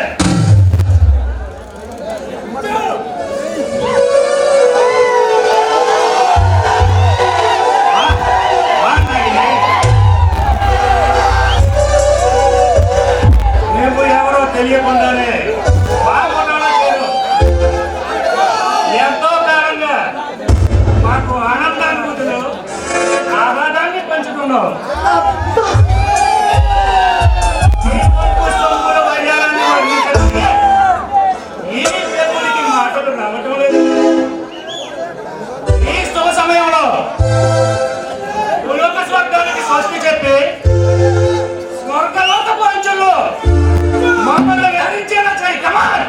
నువ్వు ఎవరో తెలియకుండానే బాగున్నానో లేదు, ఎంతో కాలంగా మాకు ఆనందానుభూతులు ఆహ్లాదాన్ని పంచుకున్నావు. ఈ దేవుడికి మాటలు రావటం లేదు. ఈ శుభ సమయంలో భూలోక స్వర్గానికి స్వస్తి చెప్పి స్వర్గలోక పంచుల్లో మమ్మల్ని విహరించేలా చేయి. కమాన్.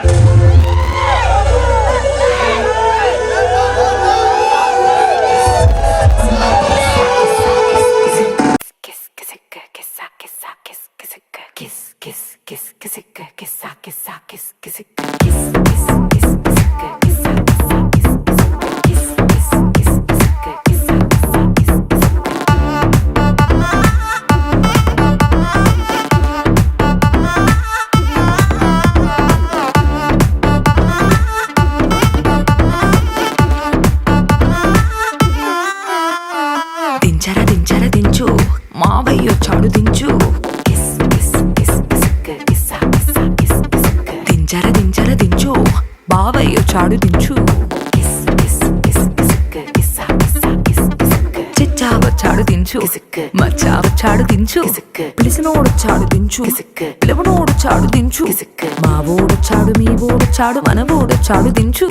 దించు మావయ్య చాడు దించు. దించర దించు బావయ్య చాడు దించు. చిచ్చావ చాడు దించు, మచ్చావ చాడు దించు, పిలిసినోడు చాడు దించు, పిలవనోడు చాడు దించు, మా ఓడు చాడు మీ ఓడు చాడు మన ఓడు చాడు దించు.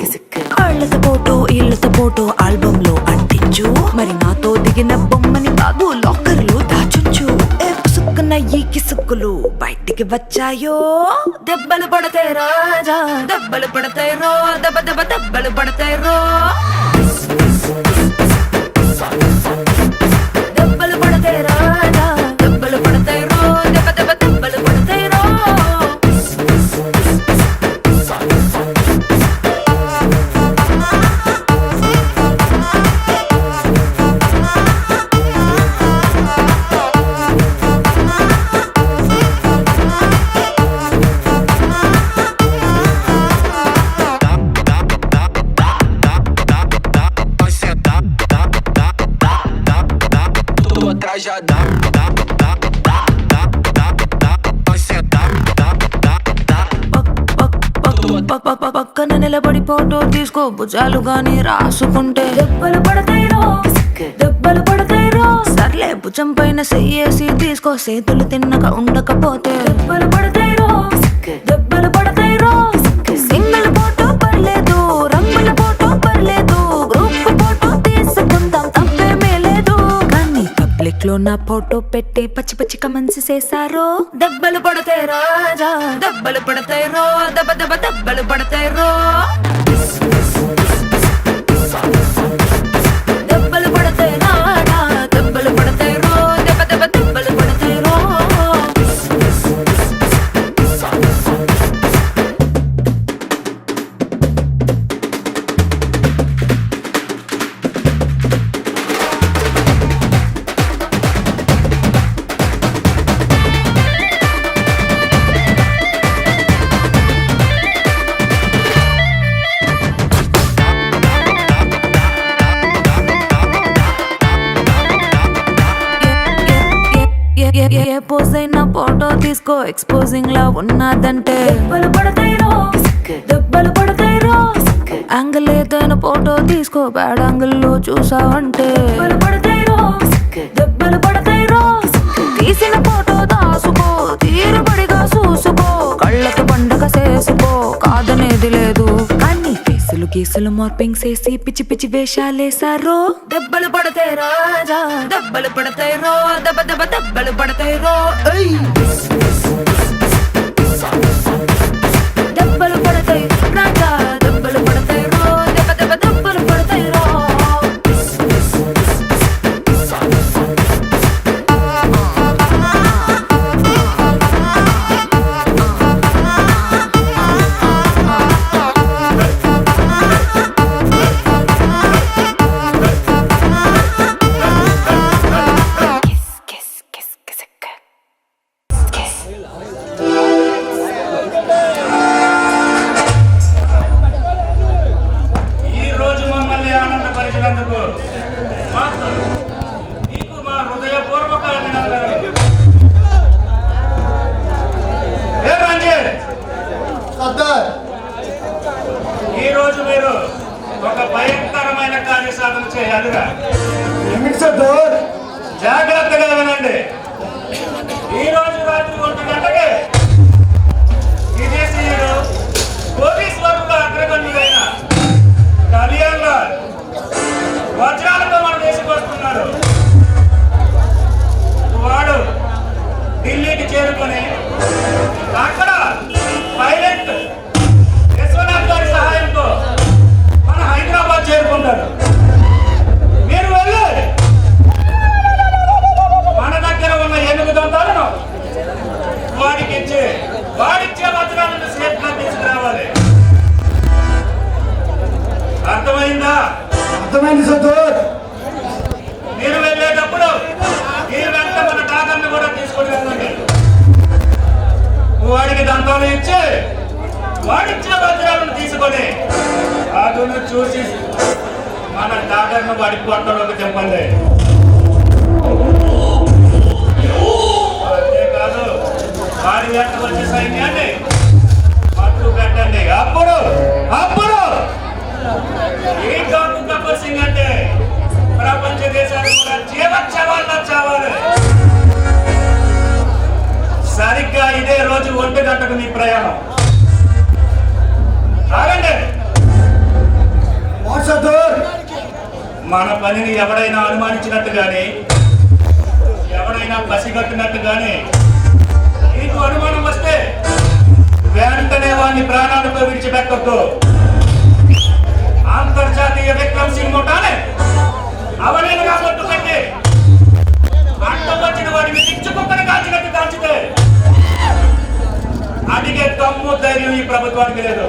ఇళ్ళతో ఫోటో ఆల్బమ్ లో అంటించు, మరి నాతో దిగిన బొమ్మని బాబు లాకర్ లో దాచుంచు. పుసుక్కున్న ఈ కిసుక్కులు బయటికి వచ్చాయో, దెబ్బలు పడతాయి రాజా, దెబ్బలు పడతాయి రో, దెబ్బ దెబ్బ దెబ్బలు పడతాయి రో, దెబ్బలు పడతాయి రాజా, దెబ్బలు పడతాయి రో, దెబ్బ దెబ్బ దెబ్బలు పడతాయి రో. పక్కన నిలబడి ఫోటో తీసుకో భుజాలు గాని రాసుకుంటే దెబ్బలు పడతాయిరో దెబ్బలు పడతాయిరో సర్లే భుజం పైన చెయ్యేసి తీసుకో చేతులు తిన్నక ఉండకపోతే దెబ్బలు పడతాయిరో దెబ్బలు పడతాయిరో సింగిల్ ఫోటో పర్లేదు రంగుల ఫోటో పర్లేదు గ్రూప్ ఫోటో తీసుకుందాం తప్పేమీ లేదు కానీ పబ్లిక్ లో నా ఫోటో పెట్టి పచ్చి పచ్చి కమెంట్స్ చేశారో దెబ్బలు పడతాయి రాజా దెబ్బలు పడతాయి రో దెబ్బ దెబ్బ దెబ్బలు పడతాయి రో దెబ్బలు పడతాయి రాజా దెబ్బలు పడతాయి రో దెబ్బ దెబ్బ దెబ్బలు పడతాయి రో ఏ పోజ్ అయినా ఫోటో తీసుకో ఎక్స్పోజింగ్ లా ఉన్నదంటే దెబ్బలు పడతాయిరో దెబ్బలు పడతాయిరో యాంగిల్ ఏదైనా ఫోటో తీసుకో బ్యాడ్ యాంగిల్ లో చూసావంటే దెబ్బలు పడతాయిరో దెబ్బలు పడతాయిరో తీసిన ఫోటో దాసుకో తీరుబడిగా చూసుకో కళ్ళకి పండగ చేసుకో కాదనేది లేదు కానీ కేసులు గీసులు మార్పింగ్ చేసి పిచ్చి పిచ్చి వేషాలేసారో దెబ్బలు పడతాయి రాజా దెబ్బలు పడతాయి రో దెబ్బ దెబ్బ దెబ్బలు పడతాయి రో దెబ్బలు పడతాయి రాజా దెబ్బలు పడతాయి రో దెబ్బ దెబ్బ దెబ్బలు పడతాయి రో ఈ రోజు మమ్మల్ని ఆనందపరిచినందుకు మాకు నీకు మా హృదయపూర్వక అభినందనలు. ఏ రంజిత్, సర్దార్ ఈ రోజు మీరు ఒక భయంకరమైన కార్యసాధన చేయాలిరా. ఏమిటి సర్దార్? జాగ్రత్తగా వినండి. ఈ రోజు రాత్రి 1 గంటకి విదేశీయుడు కోటీశ్వరుల అగ్రగణ్యుడైన కళ్యాణ్ లాల్ వజ్రాలతో మన దేశం వస్తున్నారు. వాడు ఢిల్లీకి చేరుకొని అక్కడ పైలట్ విశ్వనాథ్ గారి సహాయంతో మన హైదరాబాద్ చేరుకుంటారు. మీరు వెళ్ళి మన దగ్గర ఉన్న 8 దంతాలను వాడిచ్చే వజ్రాలను సేఫ్గా తీసుకురావాలి. అర్థమైందా? అర్థమైంది సర్దార్. మీరు వెళ్ళేటప్పుడు ఈ వెంట మన డాగర్ని కూడా తీసుకొని వెళ్ళండి. వాడికి దంతాలు ఇచ్చి వాడిచ్చే వజ్రాలను తీసుకొని అదును చూసి మన డాగర్ను వాడి పొట్టలోకి చెప్పండి. అంతేకాదు వాడి వెంట వచ్చే సైన్యాన్ని పట్టు పెట్టండి. అప్పుడు ఈ డాక్టర్ గబ్బర్ సింగ్ అంటే ప్రపంచ దేశాలు కూడా జీవోత్సవాల్లో చావాలి. సరిగ్గా ఇదే రోజు 1 గంటకు మీ ప్రయాణం. ఆగండి. మన పనిని ఎవడైనా అనుమానించినట్టు గాని ఎవడైనా పసిగట్టినట్టు గాని నీకు అనుమానం వస్తే వెంటనే వాడిని ప్రాణాలతో విడిచిపెట్టొద్దు. అంతర్జాతీయ విక్రమ్ సింగ్ ముఠానే అవలేనుగా కొట్టుపెట్టి అడ్డం వచ్చిన వాడిని చిచ్చుకుక్కని కాల్చినట్టు కాల్చితే అడిగే దమ్ము ధైర్యం ఈ ప్రభుత్వానికి లేదు.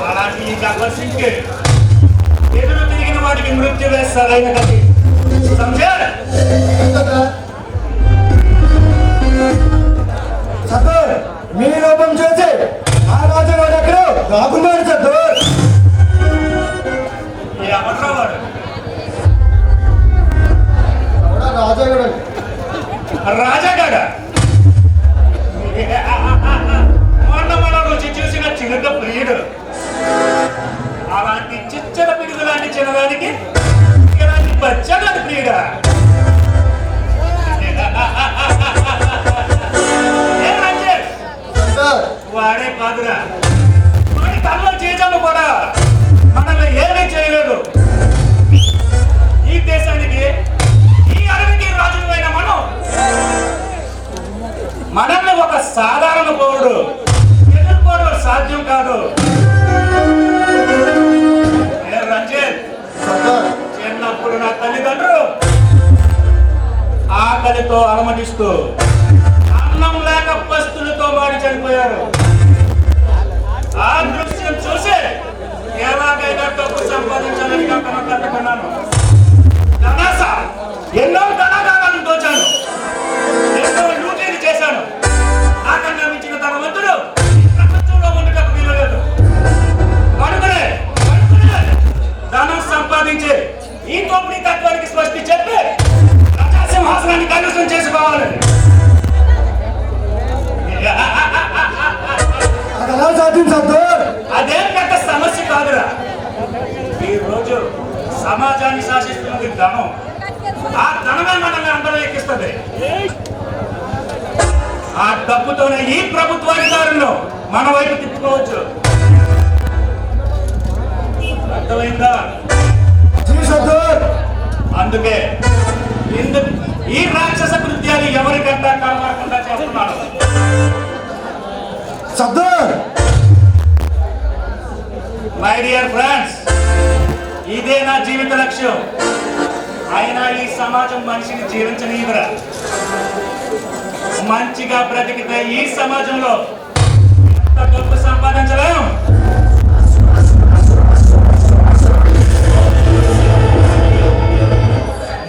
అలాంటి ఈ గబ్బర్ సింగ్ ఎదురు తిరిగిన వాడికి మృత్యువే సరైన గతి. సర్దార్ మీ లోపం చేసి ఆ రాజావాడు ఎక్కడ రాకున్నాడు సర్దార్. ఎవర్రా వాడు? రాజాగాడు రాజాగాడా? లేడు. అలాంటి చిచ్చర పిడుగు లాంటి చిన్నదానికి ఇలాంటి బచ్చగాడు ప్రియుడా? ఏ రంజిత్, వాడే కాదురా, వాడి తనలో చేజాము కూడా మనల్ని ఏమీ చేయలేదు. ఈ దేశానికి ఈ అడవికి రాజులైన మనల్ని ఒక సాధారణ పౌరుడు ఎదుర్కోవడం సాధ్యం కాదు. రంజిత్, చిన్నప్పుడు నా తల్లిదండ్రులు ఆకలితో అలమటిస్తూ అన్నం లేక పస్తులతో మాడి చనిపోయారు. ఆ దృశ్యం చూసి ఎలాగైనా డబ్బు సంపాదించాలని కట్టుకున్నాను. ఎన్నో ధనాగాలను దోచాను, ఎన్నో లూటీలు చేశాను. నాకన్నా మించిన ధనవంతుడు ప్రపంచంలో ఉండటకు వీలలేదు. కనుకనే ధనం సంపాదించి ఈ దోపిడీ తత్వానికి స్పష్టి చెప్పి ప్రజాసింహాసనాన్ని కలుషం చేసుకోవాలి. అదేం పెద్ద సమస్య కాదురా. ఈ రోజు సమాజాన్ని శాసిస్తున్నది ధనం. ఆ ధనమే మనల్ని అందరూ ఎక్కిస్తుంది. ఆ డబ్బుతోనే ఈ ప్రభుత్వాధికారులను మన వైపు తిప్పుకోవచ్చు. అర్థమైందా? అందుకే ఈ రాక్షస కృత్యాలు ఎవరికంటా కనబడకుండా చేస్తున్నాను. మై డియర్ ఫ్రెండ్స్, ఇదే నా జీవిత లక్ష్యం. అయినా ఈ సమాజం మనిషిని జీవించనీయదురా. మంచిగా బ్రతికితే ఈ సమాజంలో ఎంత డబ్బు సంపాదించలేం.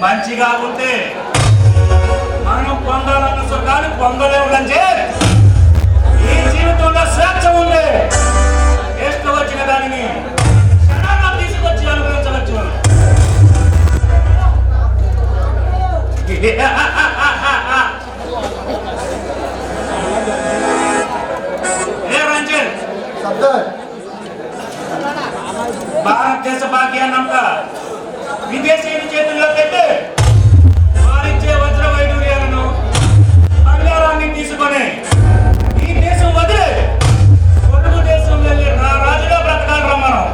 మంచిగా ఉంటే మనం పొందాలన్న సుఖాలు పొందలేములంటే ఈ జీవితంలో స్వేచ్ఛ ఉంది. ఇష్టం వచ్చిన దానిని క్షణాల్లో తీసుకొచ్చి అనుభవించవచ్చు. భారతదేశ భాగ్యాన్నంతా విదేశీయుల చేతుల్లో పెట్టి వారిచ్చే వజ్ర వైడూర్యాలను బంగారాన్ని తీసుకొని ఈ దేశం వదిలే పొరుగు దేశం వెళ్ళి రాజుగా బ్రతకాలరా మనం.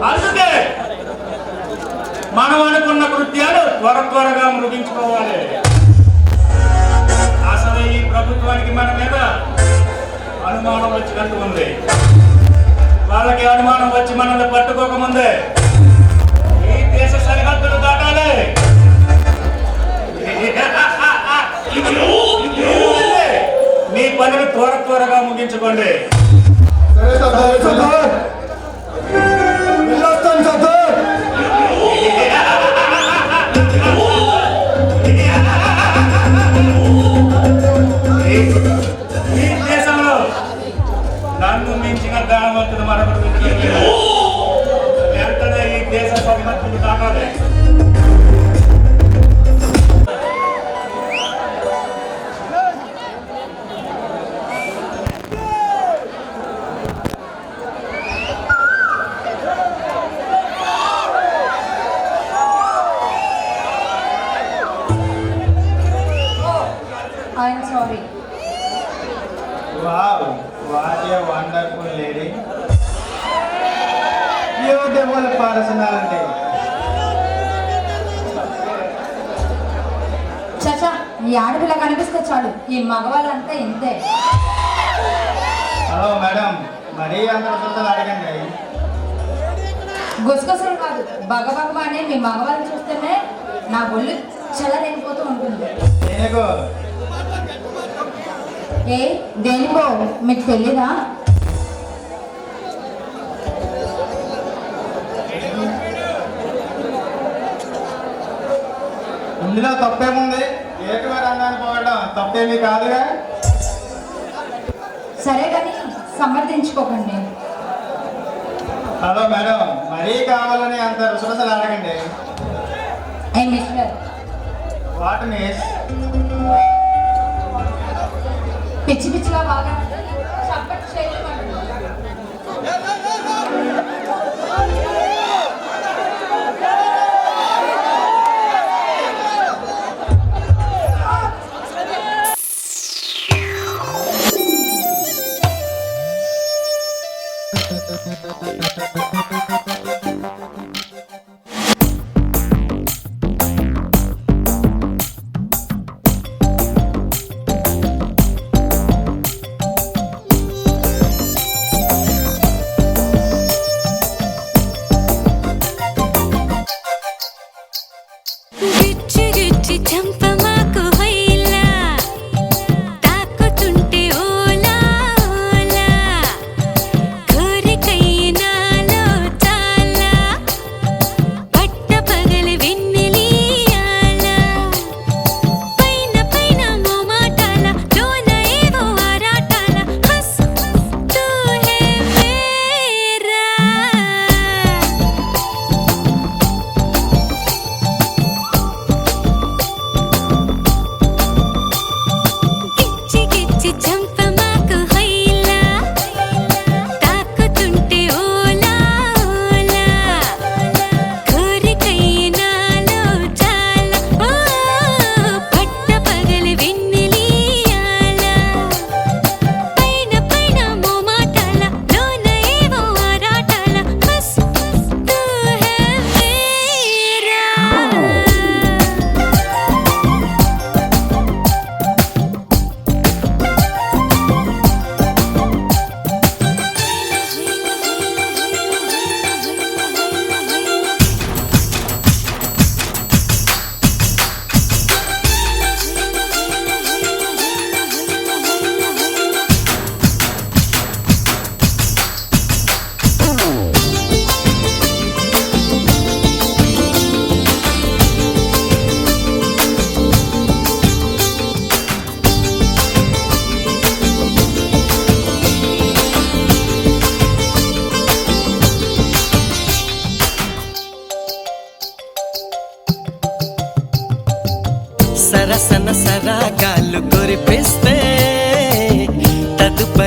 అందుకే మనం అనుకున్న కృత్యాలు త్వరగా ముగించుకోవాలి. అసలు ఈ ప్రభుత్వానికి మన మీద అనుమానం వచ్చినట్టు ఉంది. వాళ్ళకి అనుమానం వచ్చి మనల్ని పట్టుకోకముందే ఈ దేశ సరిహద్దులు దాటాలి. మీ పనిని త్వరగా ముగించుకోండి. ఈ దేశంలో నన్ను మించిన ధనవంతుడు మరొకరు వెంటనే ఈ దేశ సరిహద్దులు దాటాలి. I'm sorry. Wow, what a wonderful lady. Beautiful personality. చచా, ఈ ఆడపిల్ల కనిపిస్తే చాలు ఈ మగవాళ్ళంతా ఇంతే. హలో మేడం, మరీ అంత చూస్తాను అడగండి. గుసగుసలు కాదు, బగబగమని మీ మగవాళ్ళని చూస్తేనే నా ఒళ్ళు చల్లరెగిపోతూ ఉంటుంది. ఏ దేనికో మీకు తెలీదా? ఇందులో తప్పేముంది? ఏటుగా రంగాన్ని పోవడం తప్పేమీ కాదుగా. సరే కానీ సమర్థించుకోకండి. హలో మేడం, మరీ కావాలని అంత రుసరుసలు అడగండి. ఏ మిస్టర్, వాట్ మిస్? పిచ్చి పిచ్చిగా బాగా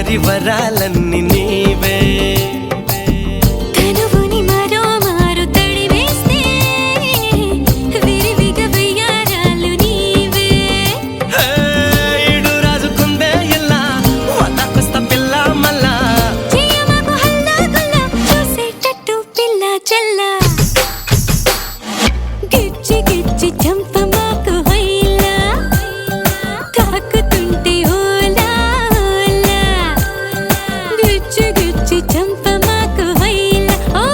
మరి వరాలన్నీ నీవే కనువుని మరో మారు తడి వేస్తే విరివిగా వెయ్యారాలు నీవే. ఈడు రాజుకుందే ఇలా వదకొస్తా పిల్ల మళ్ళా చెయ్యమాకు హల్లా గుల్లా చూసేటట్టు పిల్ల చల్ల గిచ్చి గిచ్చి చంపమాకు హైలా తాకుతుంటే ఓలా ఓలా గిచ్చి గిచ్చి చంపమాకు హైలా ఓ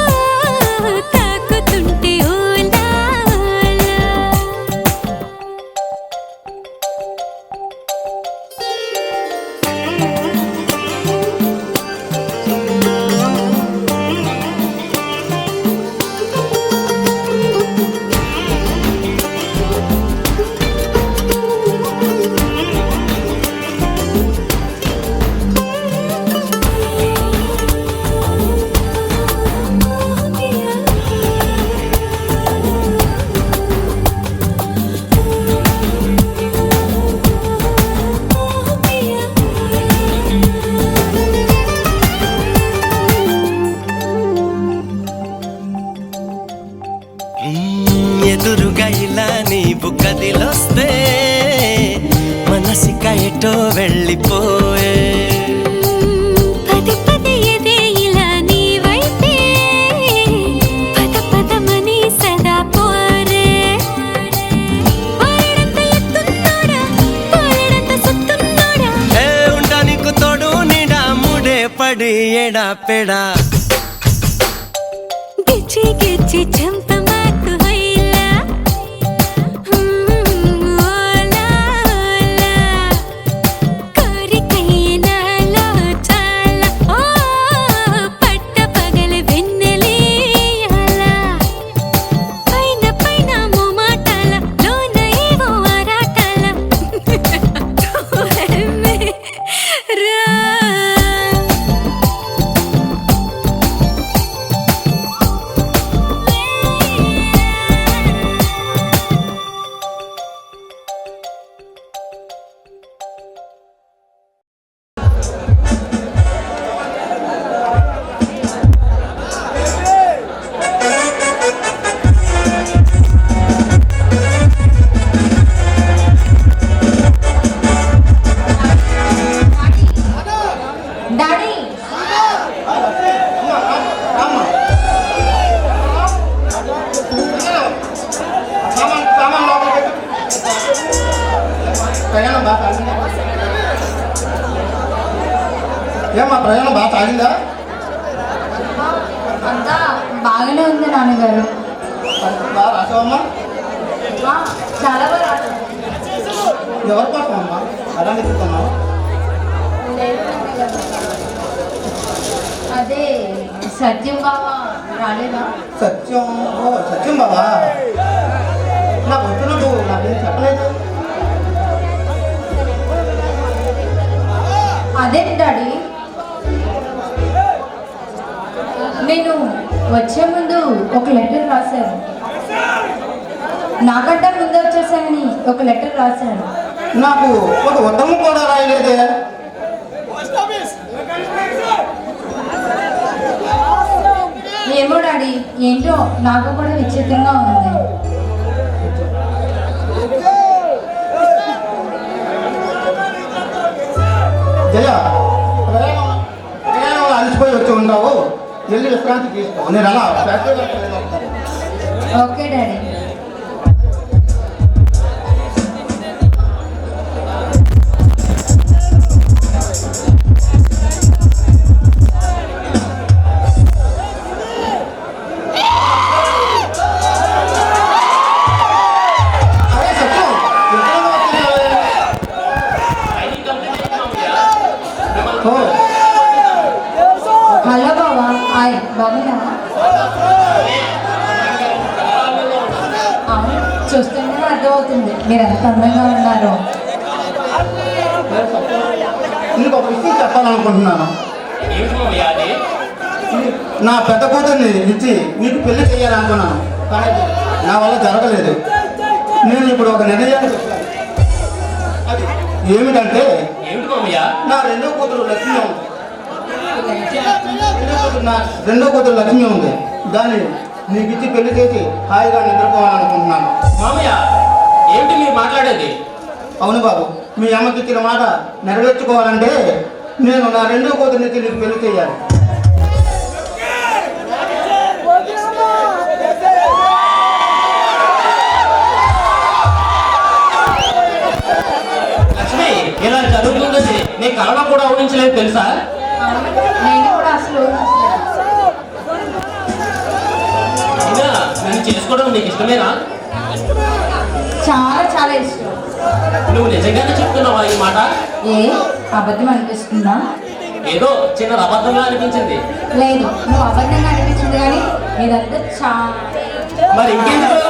తాకుతుంటే ఓలా ఓలా. ఎదురుగా ఇలా నీవు కదిలొస్తే మనసిక ఎటో వెళ్ళిపోయే పది పది ఎదే ఇలా నీ వైపే పద పదమని సదా పోరే వాడంత ఎత్తున్నోడా పోలేడంత సుత్తున్నోడా ఏ ఉంటా నీకు తోడు నీడా ముడే పడి ఎడా పెడా గిచ్చి గిచ్చి చంపమాకు హైలా ఓలా ఓలా కోరికయ్యే నాలో చాలా ఓ పట్ట పగలు వెన్నెలేయాలా పైన పైన మోమాటాల లోన ఏవో ఆరాటాల రా డాడీ ప్రయాణం బాగా సాగిందా? ఏమ్మా ప్రయాణం బాగా సాగిందా? అంతా బాగానే ఉంది నాన్నగారు. బాగా రాసావమ్మా? చాలా బాగా రాశారు. ఎవరి కోసం అమ్మా అలానే చెప్తున్నావు? అదే సత్యం బావ రాలేదా? సత్యం ఓ సత్యం బాబా నాకు వచ్చినట్టు నాకేం చెప్పలేదు. అదేంటి డాడీ, నేను వచ్చే ముందు ఒక లెటర్ రాశాను. నాకంటే ముందు వచ్చేసానని ఒక లెటర్ రాశాను. నాకు ఒక ఉత్తమం కూడా రాయలేదే. ఏమో డాడీ, ఏంటో నాకు కూడా విచిత్రంగా ఉంది. జయ ప్రయాణంలో అలసిపోయి వచ్చి ఉన్నావు, వెళ్ళి విశ్రాంతి తీసుకో. నేను అలా ఫ్యాక్టరీ వరకు వెళ్ళొస్తాను. Okay daddy. అరే సత్యం, ఎప్పుడైనా వస్తున్నావే? ఓ, హలో బావా, హాయ్, బాగున్నావా? అవును, చూస్తేనే అర్థమవుతుంది మీరు ఎంత అందంగా ఉన్నారు. నీకు ఒక విషయం చెప్పాలనుకుంటున్నాను. నా పెద్ద కూతుర్ని ఇచ్చి నీకు పెళ్లి చేయాలనుకున్నాను, కానీ నా వల్ల జరగలేదు. నేను ఇప్పుడు ఒక నిర్ణయానికి వచ్చాను. అది ఏమిటంటే ఏమిటి మామయ్య? నా రెండో కూతురు లక్ష్మి ఉంది. రెండో కూతురు లక్ష్మి ఉంది. దాన్ని నీకు ఇచ్చి పెళ్లి చేసి హాయిగా నిద్రపోవాలనుకుంటున్నాను. మామయ్య ఏమిటి మీరు మాట్లాడేది? అవును బాబు, మీ అమ్మకి ఇచ్చిన మాట నెరవేర్చుకోవాలంటే నేను నా రెండో కూతురిని నీకు పెళ్లి చేయాలి. లక్ష్మి, ఇలా జరుగుతుందని నీ కళలో కూడా ఊహించలేదు తెలుసా? నేను కూడా అసలు అయినా నన్ను చేసుకోవడం నీకు ఇష్టమేనా? చాలా చాలా ఇష్టం. నువ్వు నిజంగానే చెప్తున్నావా ఈ మాట? ఏ అబద్ధం అనిపిస్తుందా? ఏదో చిన్న అబద్ధంగా అనిపించింది. లేదు, నువ్వు అబద్ధంగా అనిపించింది కానీ ఇదంతా చాలా మరి ఇంకెందుకు?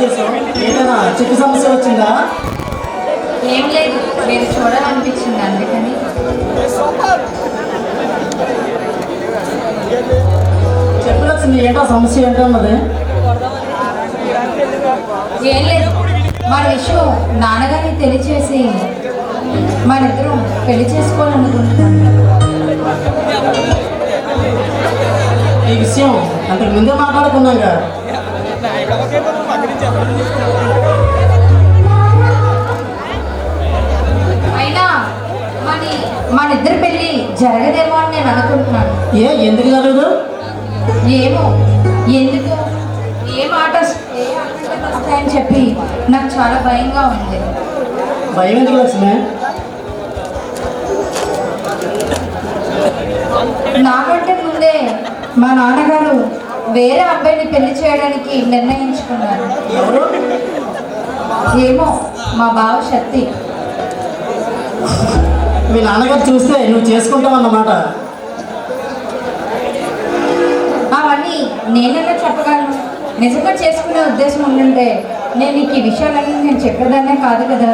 చేసావు? ఏదైనా చెట్టు సమస్య వచ్చిందా? ఏం లేదు, మీరు చూడాలనిపించింది అందుకని. చెప్పు లక్ష్మి, ఏంటో సమస్య ఏంటన్నది? ఏం లేదు, మన విషయం నాన్నగారికి తెలియచేసి మన ఇద్దరం పెళ్లి చేసుకోవాలనుకుంటున్నాను. ఈ విషయం అంతకు ముందే మాట్లాడుకున్నాం కదా. అయినా మన ఇద్దరి పెళ్లి జరగదేమో అని నేను అనుకుంటున్నాను. ఎందుకు జరగదు? ఏమో ఎందుకు ఏ మాట అని చెప్పి నాకు చాలా భయంగా ఉంది. భయం ఎందుకు లక్ష్మి? నాకంటే ముందే మా నాన్నగారు వేరే అబ్బాయిని పెళ్లి చేయడానికి నిర్ణయించుకున్నారు. ఎవరు? ఏమో మా బావ శక్తి. మీ నాన్నగారు చూస్తే నువ్వు చేసుకుంటావు అన్నమాట. అవన్నీ నేనెలా చెప్పగలను? నిజంగా చేసుకునే ఉద్దేశం ఉండుంటే నేను నీకు ఈ విషయాలన్నీ నేను చెప్పేదాన్నే కాదు కదా.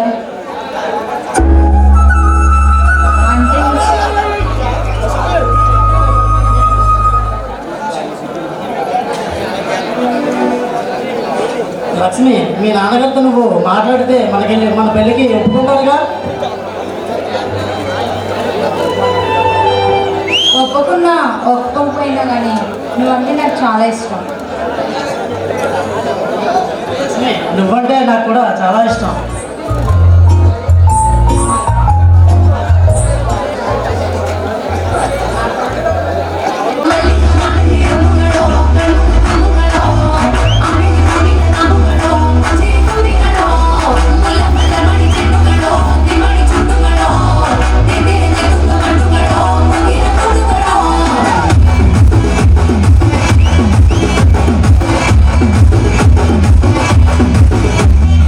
అంటే లక్ష్మి, మీ నాన్నగారితో నువ్వు మాట్లాడితే మన పెళ్ళికి ఒప్పుకుంటారుగా? ఒప్పుకున్నా ఒప్పుకోకపోయినా కానీ నువ్వంటే నాకు చాలా ఇష్టం. లక్ష్మి, నువ్వంటే నాకు కూడా చాలా ఇష్టం.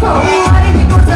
Oh,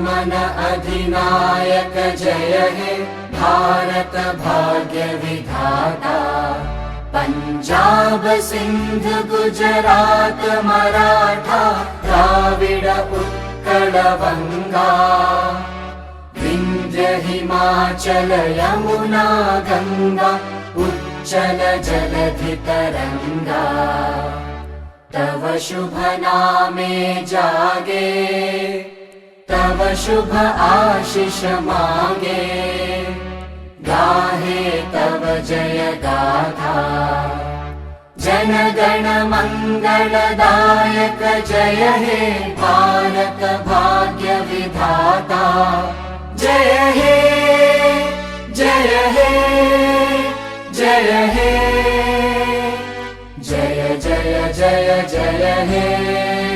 मन अधिनायक जय हे भारत भाग्य विधाता पंजाब सिंध गुजरात मराठा द्राविड उत्कल बंगा विंध्य हिमाचल यमुना गंगा उच्चल जलधि तरंगा तव शुभ नामे जागे तव शुभ आशीष मांगे गाहे तव जय गाथा जन गण मंगलदायक जय हे भारत भाग्य विधाता जय हे जय हे जय हे जय जय जय जय हे